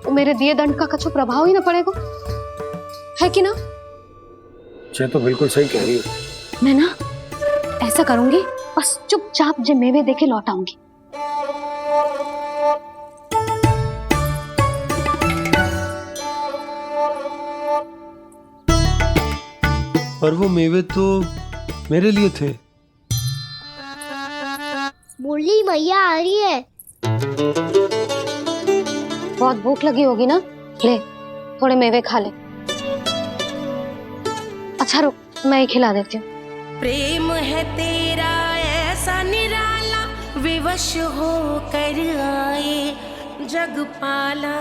वो मेरे दिए दंड का कछु प्रभाव ही ना पड़ेगा, है कि ना? ये तो बिल्कुल सही कह रही हो। मैं ना ऐसा करूंगी, बस चुपचाप जे मेवे देके लौट आऊंगी। पर वो मेवे तो मेरे लिए थे। मुरली मैया आ रही है। बहुत भूख लगी होगी ना, ले थोड़े मेवे खा ले। अच्छा रुक, मैं ही खिला देती हूँ। प्रेम है तेरा ऐसा निराला, विवश हो कर आए जग पाला।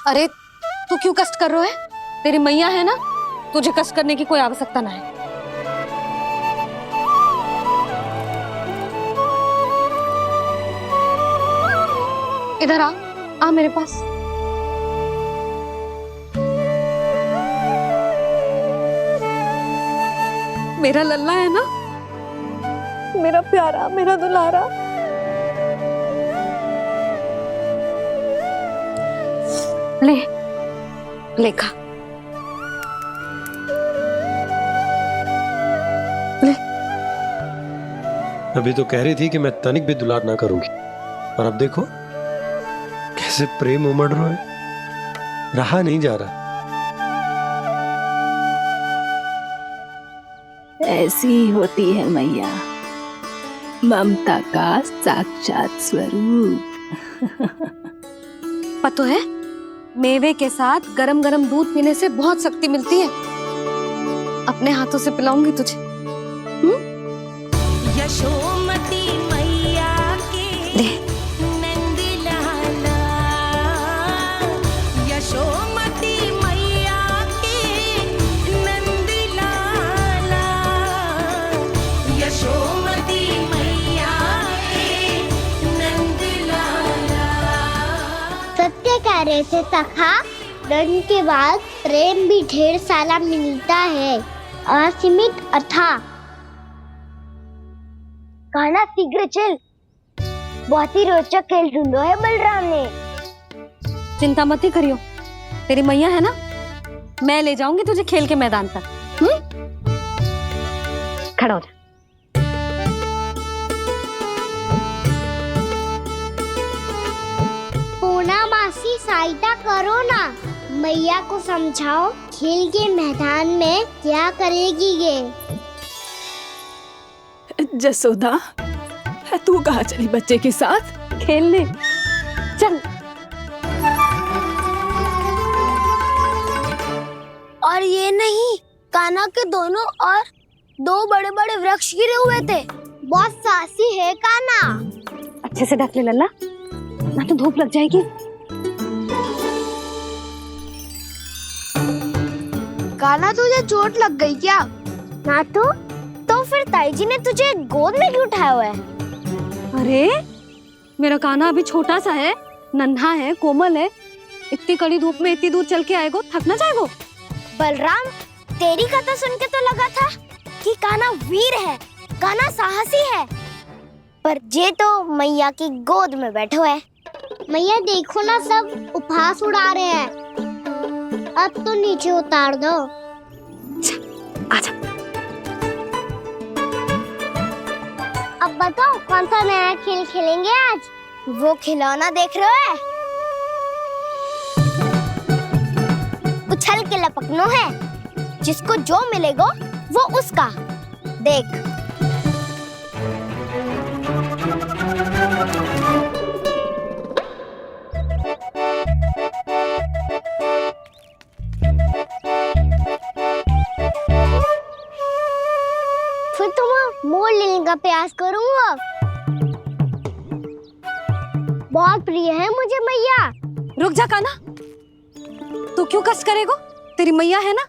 अरे तू क्यों कष्ट कर रहा है? तेरी मैया है ना, तुझे कष्ट करने की कोई आवश्यकता ना है। इधर आ मेरे पास। मेरा लल्ला है ना, मेरा प्यारा, मेरा दुलारा। ले ले खा, ले। अभी तो कह रही थी कि मैं तनिक भी दुलार ना करूंगी, और अब देखो कैसे प्रेम उमड़ रहा है, रहा नहीं जा रहा। ऐसी ही होती है मैया, ममता का साक्षात स्वरूप। पता है, मेवे के साथ गरम गरम दूध पीने से बहुत शक्ति मिलती है। अपने हाथों से पिलाऊंगी तुझे। यशोमती मैया के नंद लाला, यशोमती मैया के नंद लाला, यशोमती मैया के नंद लाला। सत्य कह रहे थे सखा, दंड के बाद प्रेम भी ढेर सारा मिलता है, असीमित अथाह। कहना शीघ्र चल, बहुत ही रोचक खेल ढूंढो है बलराम ने। चिंता मत ही करियो, तेरी मैया है ना, मैं ले जाऊंगी तुझे खेल के मैदान पर। खड़ा हो जा। पूना मासी सहायता करो ना, मैया को समझाओ खेल के मैदान में क्या करेगी ये। जसोदा, तू कहाँ चली बच्चे के साथ? खेलने चल। और ये नहीं, कान्हा के दोनों और दो बड़े बड़े वृक्ष गिरे हुए थे। बहुत साहसी है कान्हा। अच्छे से ढक ले लल्ला, ना तो धूप लग जाएगी। कान्हा तुझे चोट लग गई क्या? ना तो फिर ताई जी ने तुझे गोद में क्यों उठाया हुआ है? अरे मेरा कान्हा अभी छोटा सा है, नन्हा है, कोमल है। इतनी कड़ी धूप में इतनी दूर चल के आएगो, थक ना जाएगो। बलराम, तेरी कथा सुन के तो लगा था कि कान्हा वीर है, कान्हा साहसी है, पर ये तो मैया की गोद में बैठे हुए है। मैया देखो ना, सब उपहास उड़ा रहे हैं। अब तो नीचे उतार दो। आजा। अब बताओ कौन सा नया खेल खेलेंगे आज? वो खिलौना देख रहे हो? उछल के लपकनो है, जिसको जो मिलेगा वो उसका। देख। फिर तुम मोड़ लेने का प्रयास करूंगा। बहुत प्रिय है मुझे मैया। रुक जा कान्हा, तू क्यों कष्ट करेगो? तेरी मैया है ना,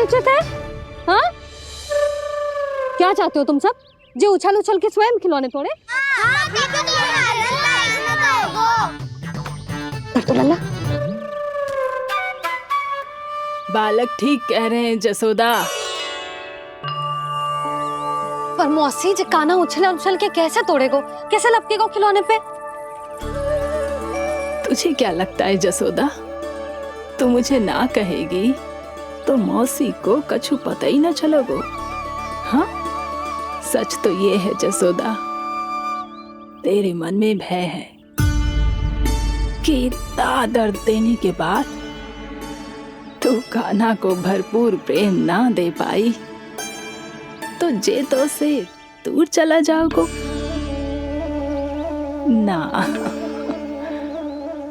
उचित है? हाँ, क्या चाहते हो तुम सब? जो उछल उछल के स्वयं खिलौने तोड़े? कर तो लल्ला। बालक ठीक कह रहे हैं जसोदा। पर मौसी जी काना उछल उछल के कैसे तोड़ेगो, कैसे लपकेगो खिलौने पे? तुझे क्या लगता है जसोदा, तू मुझे ना कहेगी तो मौसी को कछु पता ही ना चलोगो? हाँ, सच तो ये है जसोदा, तेरे मन में भय है कि इतना दर्द देने के बाद तू कान्हा को भरपूर प्रेम ना दे पाई तो जे तो से दूर चला जाओगो ना।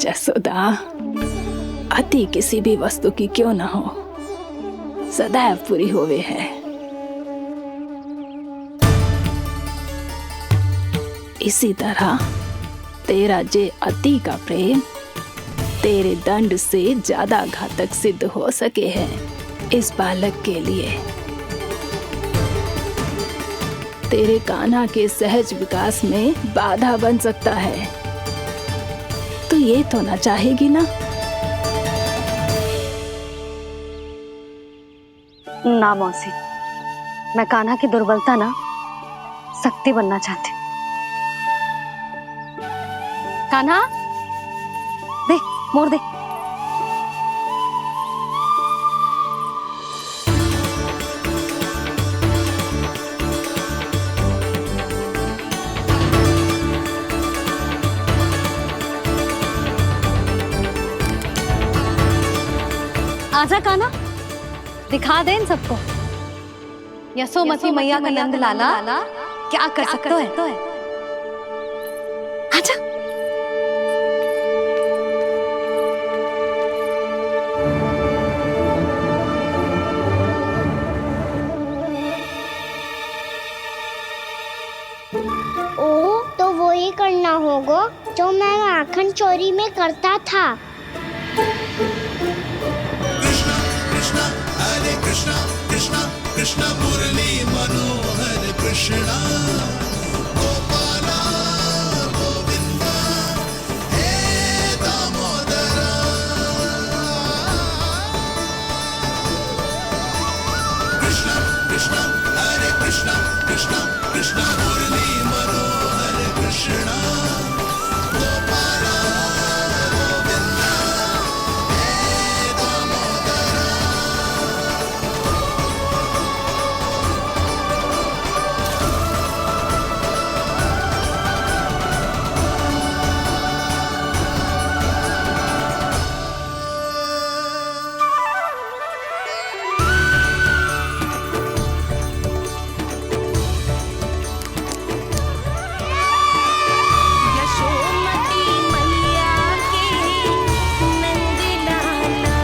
जसोदा, अति किसी भी वस्तु की क्यों ना हो, सदैव पूरी होवे है। इसी तरह तेरा जे अति का प्रेम तेरे दंड से ज्यादा घातक सिद्ध हो सके है इस बालक के लिए। तेरे कान्हा के सहज विकास में बाधा बन सकता है, तो ये तो ना चाहेगी ना? ना मौसी, मैं कान्हा की दुर्बलता ना शक्ति बनना चाहती हूँ। कान्हा, दे मोड़ दे। आजा कान्हा, दिखा दे इन सबको यशोमती मैया का नंद लाला क्या कर सकता है। आजा। ओ, तो वो ही करना होगा जो मैं माखन चोरी में करता था। कृष्णा कृष्णा मुरली मनोहर कृष्णा गोपाला गोविंदा हे दामोदरा। कृष्णा कृष्णा हरे कृष्णा कृष्णा कृष्णा मुरली मनोहर कृष्णा गोपाला गोविंदा हे दामोदरा। यशोमती मैया के नंद लाला,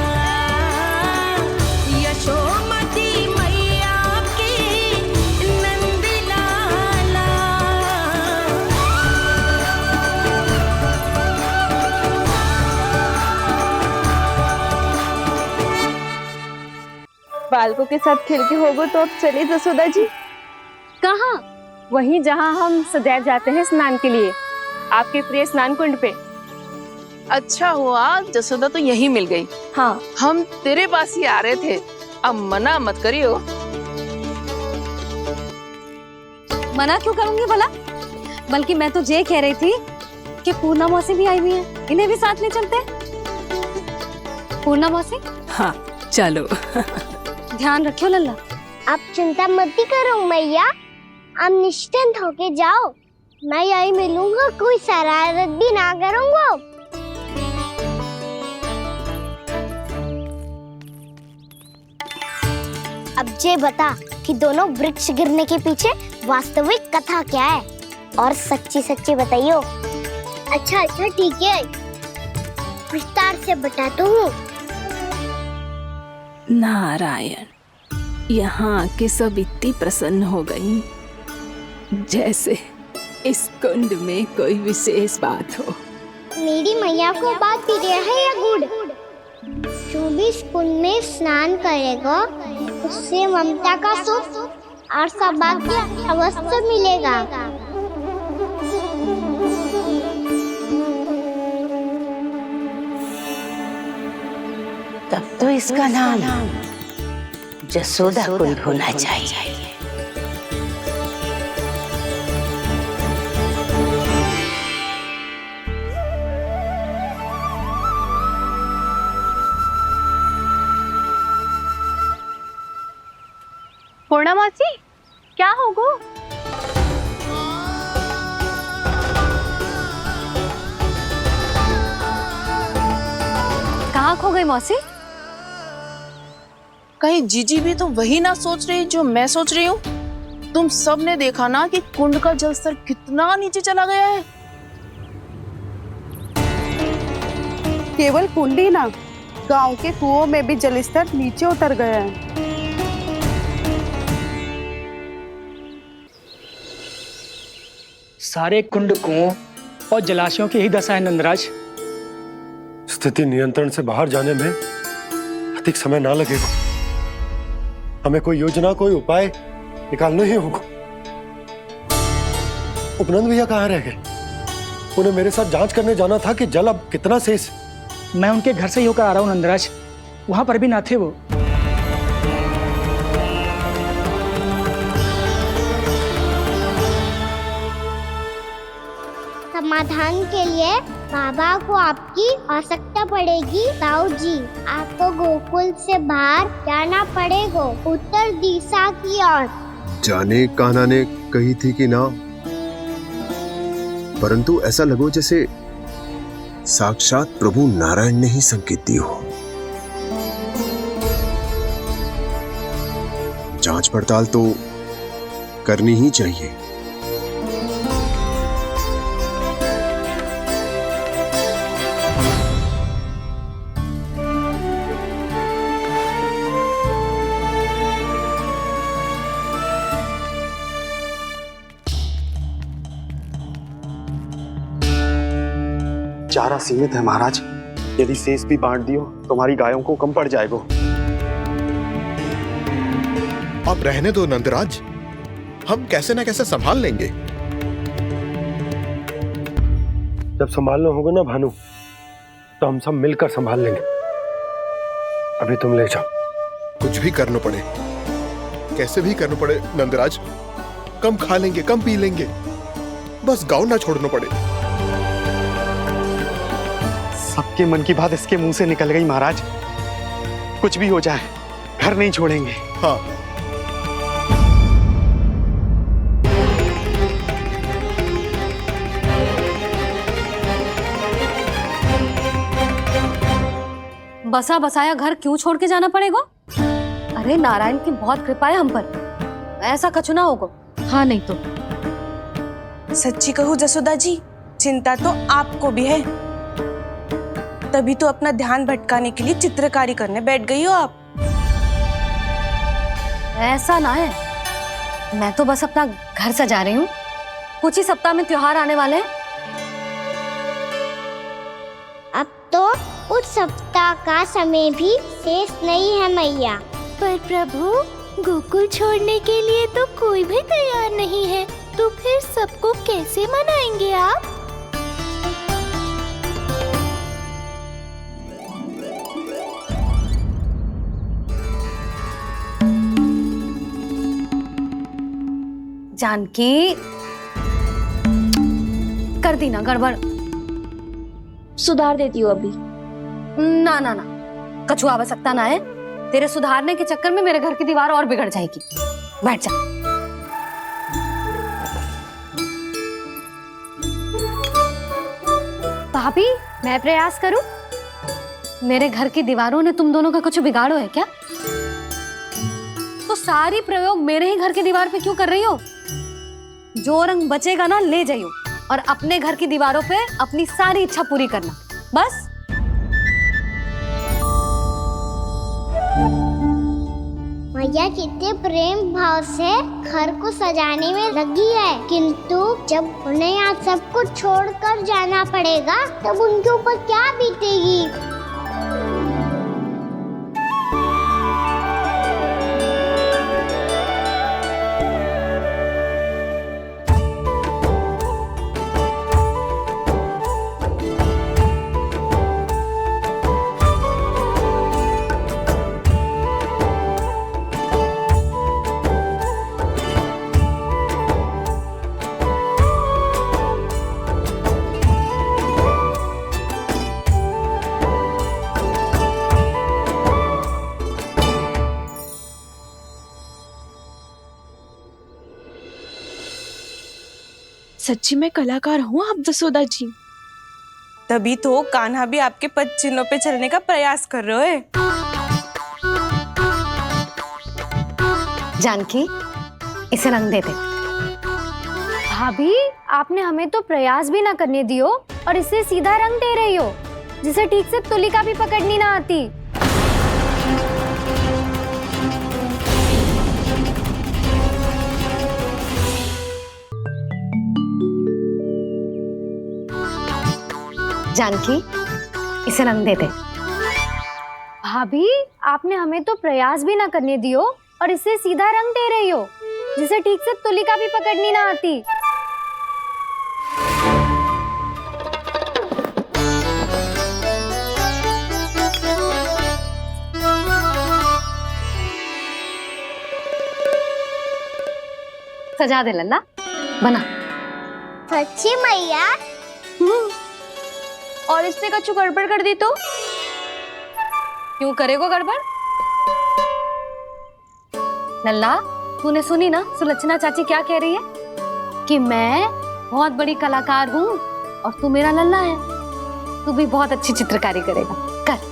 यशोमती मैया के नंद लाला। बालकों के साथ खेल के होगो तो अब चलिए जसोदा जी। कहाँ? वहीं जहाँ हम सदैव जाते हैं स्नान के लिए, आपके प्रिय स्नान कुंड पे। अच्छा हुआ जसोदा तो यहीं मिल गई। हाँ, हम तेरे पास ही आ रहे थे, अब मना मत करियो। मना क्यों करूंगी भला? बल्कि मैं तो ये कह रही थी कि पूर्णा मौसी भी आई हुई है, इन्हें भी साथ ले चलते हैं। पूर्णा मौसी, हाँ चलो। ध्यान रखियो लल्ला। आप चिंता मत करो मैया, आप निश्चिंत होके जाओ, मैं यही मिलूंगा, कोई शरारत भी ना करूंगा। अब जे बता कि दोनों वृक्ष गिरने के पीछे वास्तविक कथा क्या है, और सच्ची सच्ची बताइयो। अच्छा अच्छा ठीक है, विस्तार से बताता हूँ। नारायण, यहाँ के सब इतनी प्रसन्न हो गई जैसे इस कुंड में कोई विशेष बात हो। मेरी मैया को बात प्रिय है या गुड़? जो भी इस कुंड में स्नान करेगा उससे ममता का सुख और सौभाग्य अवश्य मिलेगा। तब तो इसका नाम जसोदा कुंड होना चाहिए। पूर्णा मौसी, क्या होगो? कहाँ खो गई मौसी? कहीं जीजी भी तो वही ना सोच रही जो मैं सोच रही हूँ। तुम सब ने देखा ना कि कुंड का जलस्तर कितना नीचे चला गया है। केवल कुंड ही ना, गांव के कुओं में भी जलस्तर नीचे उतर गया है। सारे कुंड कुओं और जलाशयों की ही दशा है नंदराज। स्थिति नियंत्रण से बाहर जाने में अधिक समय ना लगेगा। हमें कोई योजना, कोई उपाय निकालना ही होगा। उपनंद भैया कहाँ रह गए? उन्हें मेरे साथ जांच करने जाना था कि जल अब कितना शेष। मैं उनके घर से ही होकर आ रहा हूँ नंदराज, वहां पर भी ना थे वो। समाधान के लिए बाबा को आपकी आवश्यकता पड़ेगी। ताऊ जी, आपको गोकुल से बाहर जाना पड़ेगा, उत्तर दिशा की ओर। जाने कान्हा ने कही थी कि ना, परंतु ऐसा लगो जैसे साक्षात प्रभु नारायण ने ही संकेत दी हो। जांच पड़ताल तो करनी ही चाहिए। चारा सीमित है महाराज, यदि शेष भी बांट दियो तो हमारी गायों को कम पड़ जाएगा। अब रहने दो नंदराज, हम कैसे न कैसे संभाल लेंगे। जब संभालना होगा ना भानु, तो हम सब मिलकर संभाल लेंगे। अभी तुम ले जाओ। कुछ भी करना पड़े, कैसे भी करना पड़े नंदराज, कम खा लेंगे, कम पी लेंगे, बस गाँव ना छोड़ना पड़े। सबके मन की बात इसके मुंह से निकल गई महाराज। कुछ भी हो जाए घर नहीं छोड़ेंगे। हाँ, बसा बसाया घर क्यों छोड़ के जाना पड़ेगा? अरे नारायण की बहुत कृपा है हम पर, ऐसा कछु ना होगा। हाँ नहीं तो सच्ची कहूँ जसोदा जी, चिंता तो आपको भी है, तभी तो अपना ध्यान भटकाने के लिए चित्रकारी करने बैठ गई हो आप। ऐसा ना है, मैं तो बस अपना घर सजा रही हूँ। कुछ ही सप्ताह में त्योहार आने वाले हैं। अब तो कुछ सप्ताह का समय भी शेष नहीं है मैया। पर प्रभु, गोकुल छोड़ने के लिए तो कोई भी तैयार नहीं है, तो फिर सबको कैसे मनाएंगे आप? जानकी, कर दी ना गड़बड़। सुधार देती हूँ अभी। ना ना ना, कछु आवश्यकता ना है। तेरे सुधारने के चक्कर में मेरे घर की दीवार और बिगड़ जाएगी। बैठ जा। भाभी, मैं प्रयास करूं? मेरे घर की दीवारों ने तुम दोनों का कुछ बिगाड़ो है क्या? तो सारी प्रयोग मेरे ही घर की दीवार पे क्यों कर रही हो? जो रंग बचेगा ना ले जाइयो, और अपने घर की दीवारों पे अपनी सारी इच्छा पूरी करना, बस। मैया कितने प्रेम भाव से घर को सजाने में लगी है, किंतु जब उन्हें यहाँ सब कुछ छोड़कर जाना पड़ेगा तब उनके ऊपर क्या बीतेगी। सच्ची में कलाकार हूँ आप जसोदा जी। तभी तो कान्हा भी आपके पद चिन्हों पे चलने का प्रयास कर रहे है। जानकी, इसे रंग दे दे। भाभी, आपने हमें तो प्रयास भी ना करने दियो और इसे सीधा रंग दे रही हो, जिसे ठीक से तुलिका भी पकड़नी ना आती। जानकी, इसे रंग दे दे। भाभी, आपने हमें तो प्रयास भी ना करने दियो और इसे सीधा रंग दे रही हो, जिसे ठीक से तुलिका भी पकड़नी ना आती। सजा दे लल्ला, बना। सच्ची मैया? और इसने कछु गड़बड़ कर दी तो? क्यों करेगो गड़बड़? लल्ला, तूने सुनी ना सुलक्षणा चाची क्या कह रही है? कि मैं बहुत बड़ी कलाकार हूँ और तू मेरा लल्ला है। तू भी बहुत अच्छी चित्रकारी करेगा, कर।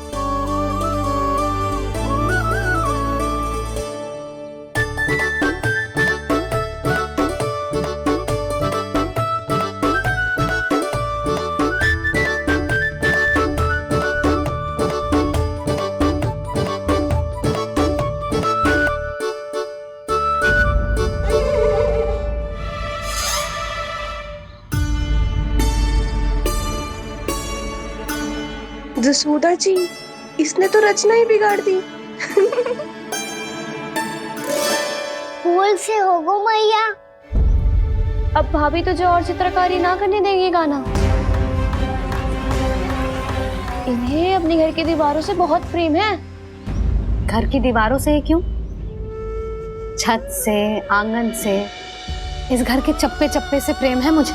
जसोदा जी, इसने तो रचना ही बिगाड़ दी। फूल से होगो मैया। अब भाभी तुझे और चित्रकारी ना करने देंगी गाना। इन्हें अपने घर की दीवारों से बहुत प्रेम है। घर की दीवारों से ही क्यों? छत से, आंगन से, इस घर के चप्पे चप्पे से प्रेम है मुझे।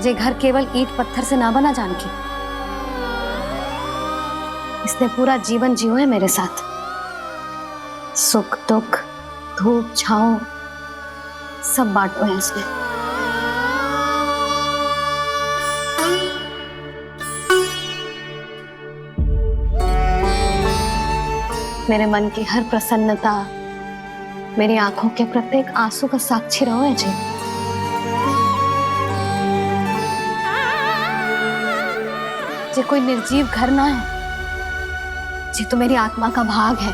ये घर केवल ईंट पत्थर से ना बना जानकी। इसने पूरा जीवन जियो है मेरे साथ। सुख दुख, धूप छांव सब बांटो है इसने। मेरे मन की हर प्रसन्नता, मेरी आंखों के प्रत्येक आंसू का साक्षी रहो है जी। ये कोई निर्जीव घर ना है, ये तो मेरी आत्मा का भाग है।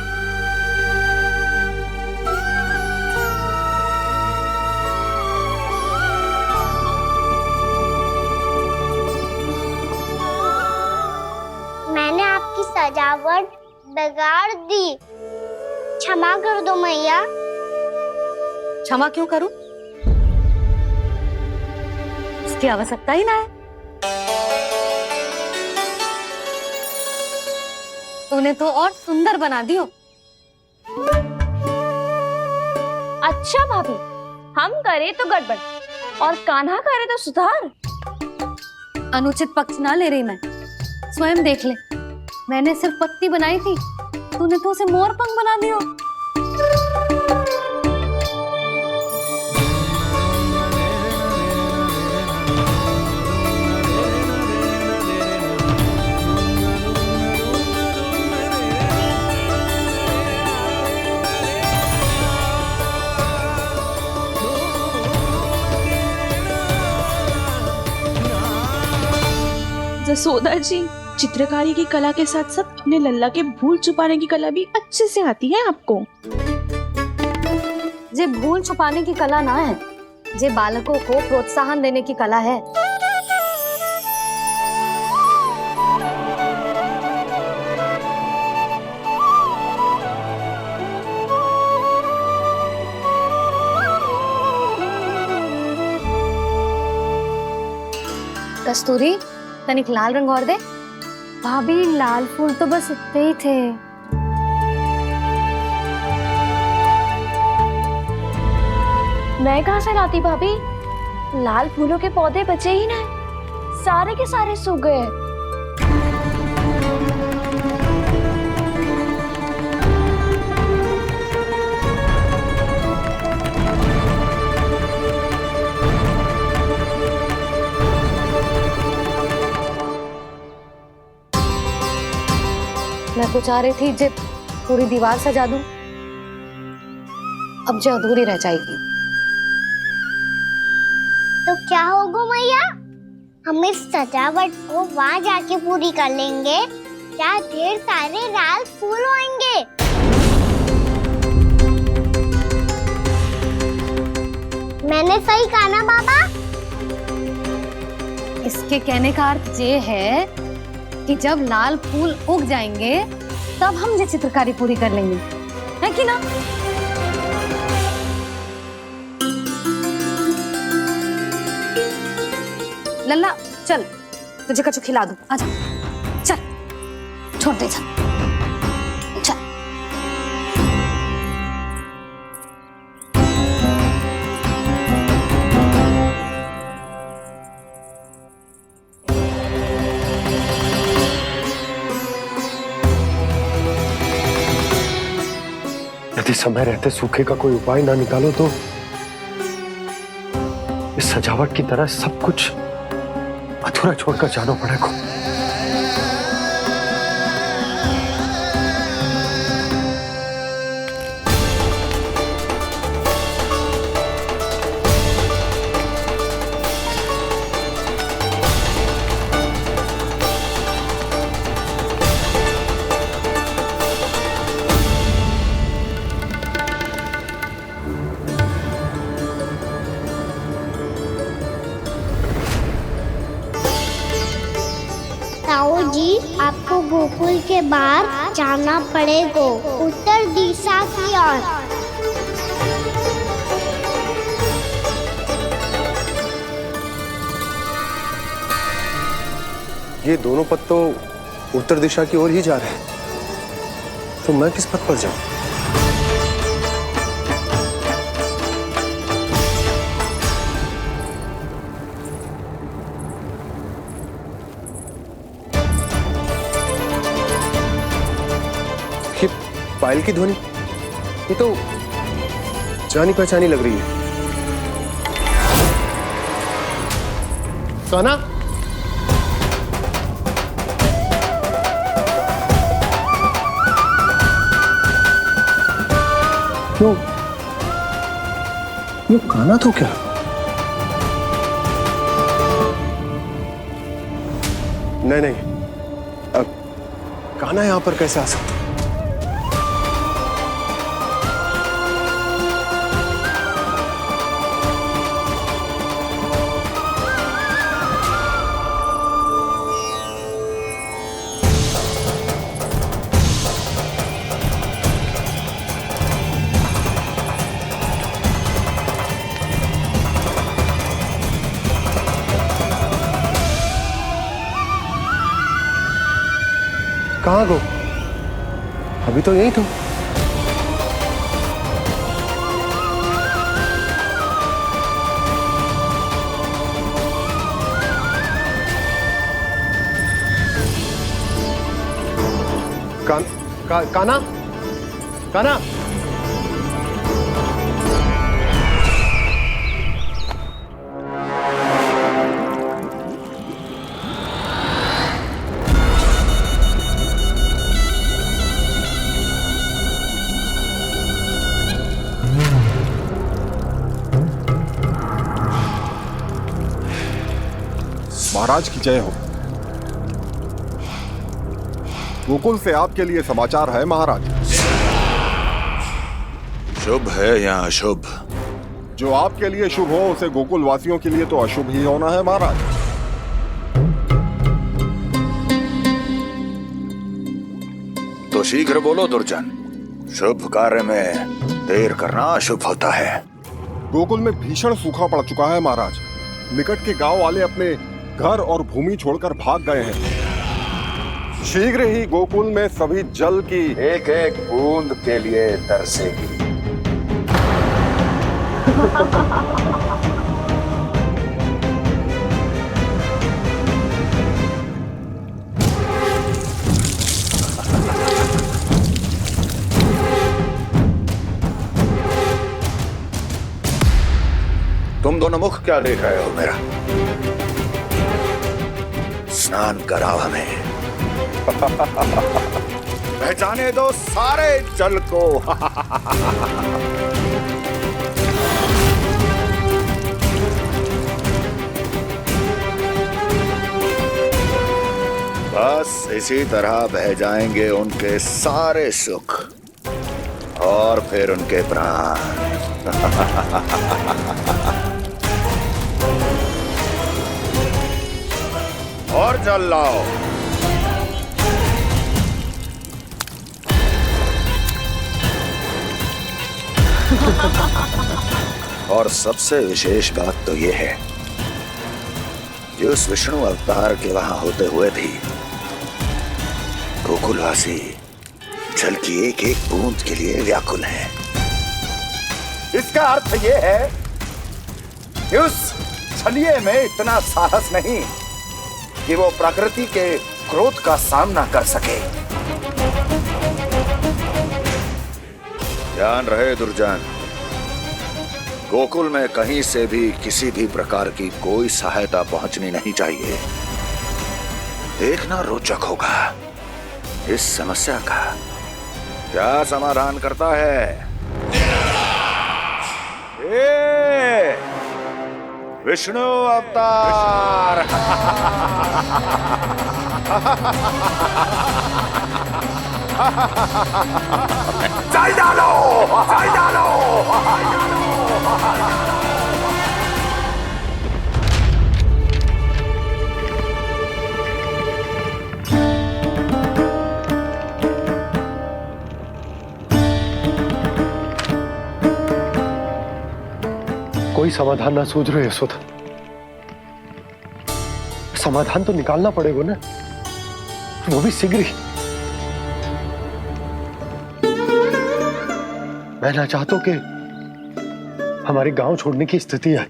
मैंने आपकी सजावट बिगाड़ दी, क्षमा कर दो मैया। क्षमा क्यों करूं? इसकी आवश्यकता ही ना है। तूने तो और सुंदर बना दियो। अच्छा भाभी, हम करे तो गड़बड़ और कान्हा करे तो सुधार। अनुचित पक्ष ना ले रही मैं, स्वयं देख ले। मैंने सिर्फ पत्ती बनाई थी, तूने तो उसे मोर पंख बना दियो। जसोदा जी, चित्रकारी की कला के साथ साथ अपने लल्ला के भूल छुपाने की कला भी अच्छे से आती है आपको। ये भूल छुपाने की कला ना है, ये बालकों को प्रोत्साहन देने की कला है। कस्तूरी, तनिक लाल रंग और दे। भाभी, लाल फूल तो बस इतने ही थे। मैं कहाँ से लाती भाभी? लाल फूलों के पौधे बचे ही ना, सारे के सारे सूख गए। मैं तो चाह रही थी जे पूरी दीवार सजा दूं, अब जो अधूरी रह जाएगी। तो क्या होगा मैया, हम इस सजावट को वहाँ जाके पूरी कर लेंगे। क्या ढेर सारे लाल फूल होंगे। मैंने सही कहा ना बाबा? इसके कहने का अर्थ ये है कि जब लाल फूल उग जाएंगे तब हम ये चित्रकारी पूरी कर लेंगे, है कि ना? लल्ला चल, तुझे कछु खिला दूं, आजा चल, छोड़ दे चल। यदि समय रहते सूखे का कोई उपाय ना निकालो तो इस सजावट की तरह सब कुछ अधूरा छोड़कर जाना पड़ेगा। ताऊ जी, आपको गोकुल के बाहर जाना पड़ेगा, उत्तर दिशा की ओर। ये दोनों पथ तो उत्तर दिशा की ओर ही जा रहे हैं, तो मैं किस पथ पर जाऊं? ये पायल की ध्वनि, ये तो जानी पहचानी लग रही है। कान्हा, क्यों? ये कान्हा तो क्या? नहीं नहीं, अब कान्हा यहां पर कैसे आ सकता? कहाँ गो? अभी तो यही तो। कान्हा, कान्हा, महाराज की जय हो। गोकुल से आपके लिए समाचार है महाराज। शुभ है या अशुभ? जो आपके लिए शुभ हो उसे गोकुल वासियों के लिए तो अशुभ ही होना है महाराज। तो शीघ्र बोलो दुर्जन, शुभ कार्य में देर करना अशुभ होता है। गोकुल में भीषण सूखा पड़ चुका है महाराज। निकट के गांव वाले अपने घर और भूमि छोड़कर भाग गए हैं। शीघ्र ही गोकुल में सभी जल की एक एक बूंद के लिए तरसेगी। तुम दोनों मुख क्या देख रहे हो मेरा? स्नान कराओ हमें। पहचाने दो सारे जल को। बस इसी तरह बह जाएंगे उनके सारे सुख और फिर उनके प्राण। और जल लाओ। और सबसे विशेष बात तो ये है कि उस विष्णु अवतार के वहां होते हुए भी गोकुलवासी जल की एक एक बूंद के लिए व्याकुल है। इसका अर्थ ये है कि उस छलिए में इतना साहस नहीं कि वो प्रकृति के क्रोध का सामना कर सके। ध्यान रहे दुर्जन, गोकुल में कहीं से भी किसी भी प्रकार की कोई सहायता पहुंचनी नहीं चाहिए। देखना रोचक होगा इस समस्या का क्या समाधान करता है। ये विष्णु अवतार। जल डालो, जल डालो। कोई समाधान ना सूझ रहे यशोदा। समाधान तो निकालना पड़ेगा ना, वो भी शीघ्र ही। मैं ना चाहता कि हमारे गांव छोड़ने की स्थिति आए।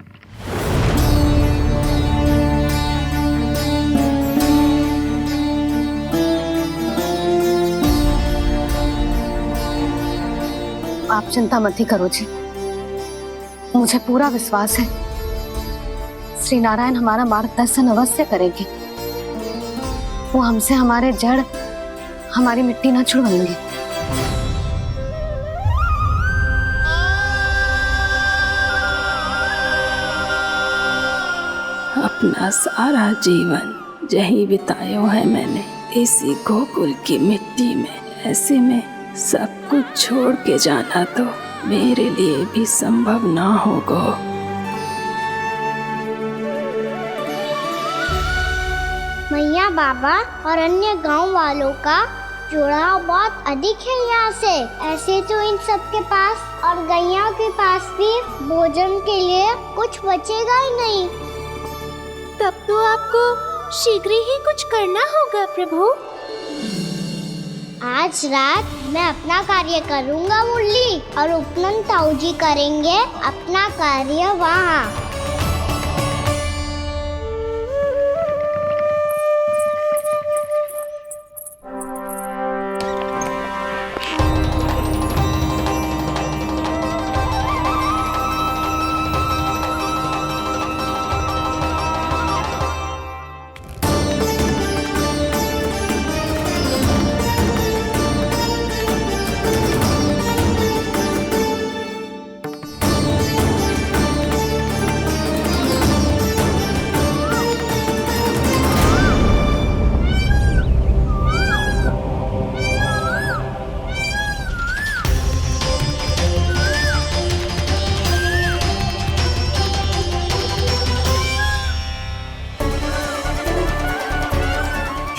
आप चिंता मत ही करो जी, मुझे पूरा विश्वास है श्री नारायण हमारा मार्गदर्शन अवश्य करेंगे। वो हमसे हमारे जड़, हमारी मिट्टी ना छुड़वाएंगे। अपना सारा जीवन यही बिताया है मैंने, इसी गोकुल की मिट्टी में। ऐसे में सब कुछ छोड़ के जाना तो मेरे लिए भी संभव ना होगा। मैया, बाबा और अन्य गांव वालों का जुड़ाव बहुत अधिक है यहाँ से। ऐसे तो इन सब के पास और गैया के पास भी भोजन के लिए कुछ बचेगा ही नहीं। तब तो आपको शीघ्र ही कुछ करना होगा प्रभु। आज रात मैं अपना कार्य करूँगा मुरली, और उपनंद ताऊ जी करेंगे अपना कार्य वहाँ।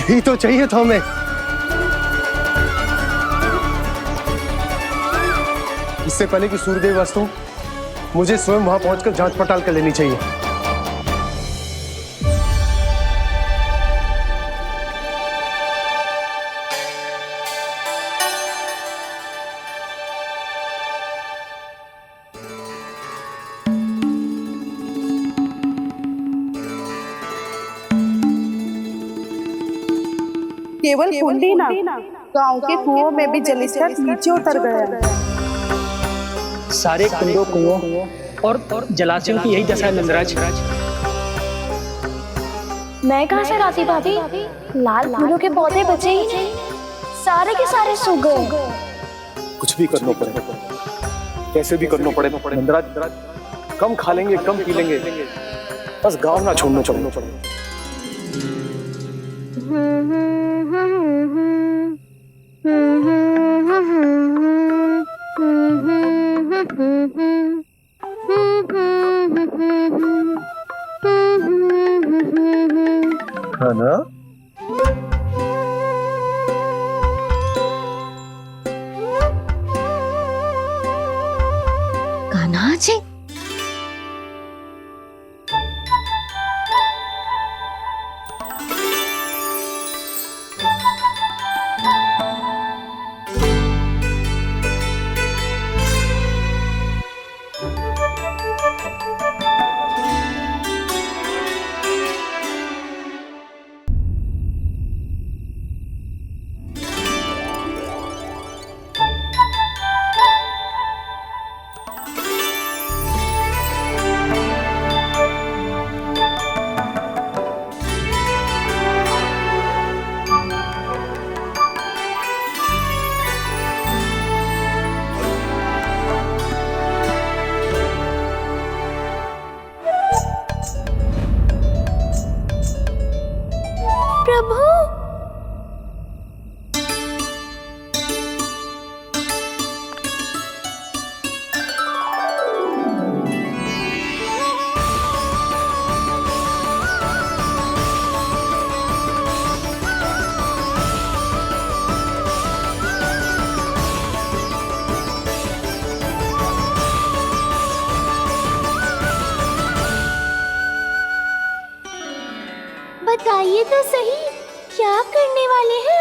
यही तो चाहिए था हमें। इससे पहले कि सूर्यदेव अस्त हो, मुझे स्वयं वहां पहुंचकर जांच पड़ताल कर लेनी चाहिए। केवल कुंडी ना, गांव के कुओं में भी जलस्तर नीचे उतर गया। सारे कुंडों, कुओं और जलाशयों की यही दशा है नंदराज। मैं कहाँ से लाती भाभी? लाल फूलों के पौधे बचे ही नहीं। सारे के सारे सो गए। कुछ भी करना पड़ेगा, कैसे भी करना पड़ेगा। नंदराज, कम खा लेंगे, कम पी लेंगे, बस गाँव ना छोड़ना पड़ेगा। है ना? कान्हा जी, प्रभु, बताइए तो सही, क्या करने वाले हैं?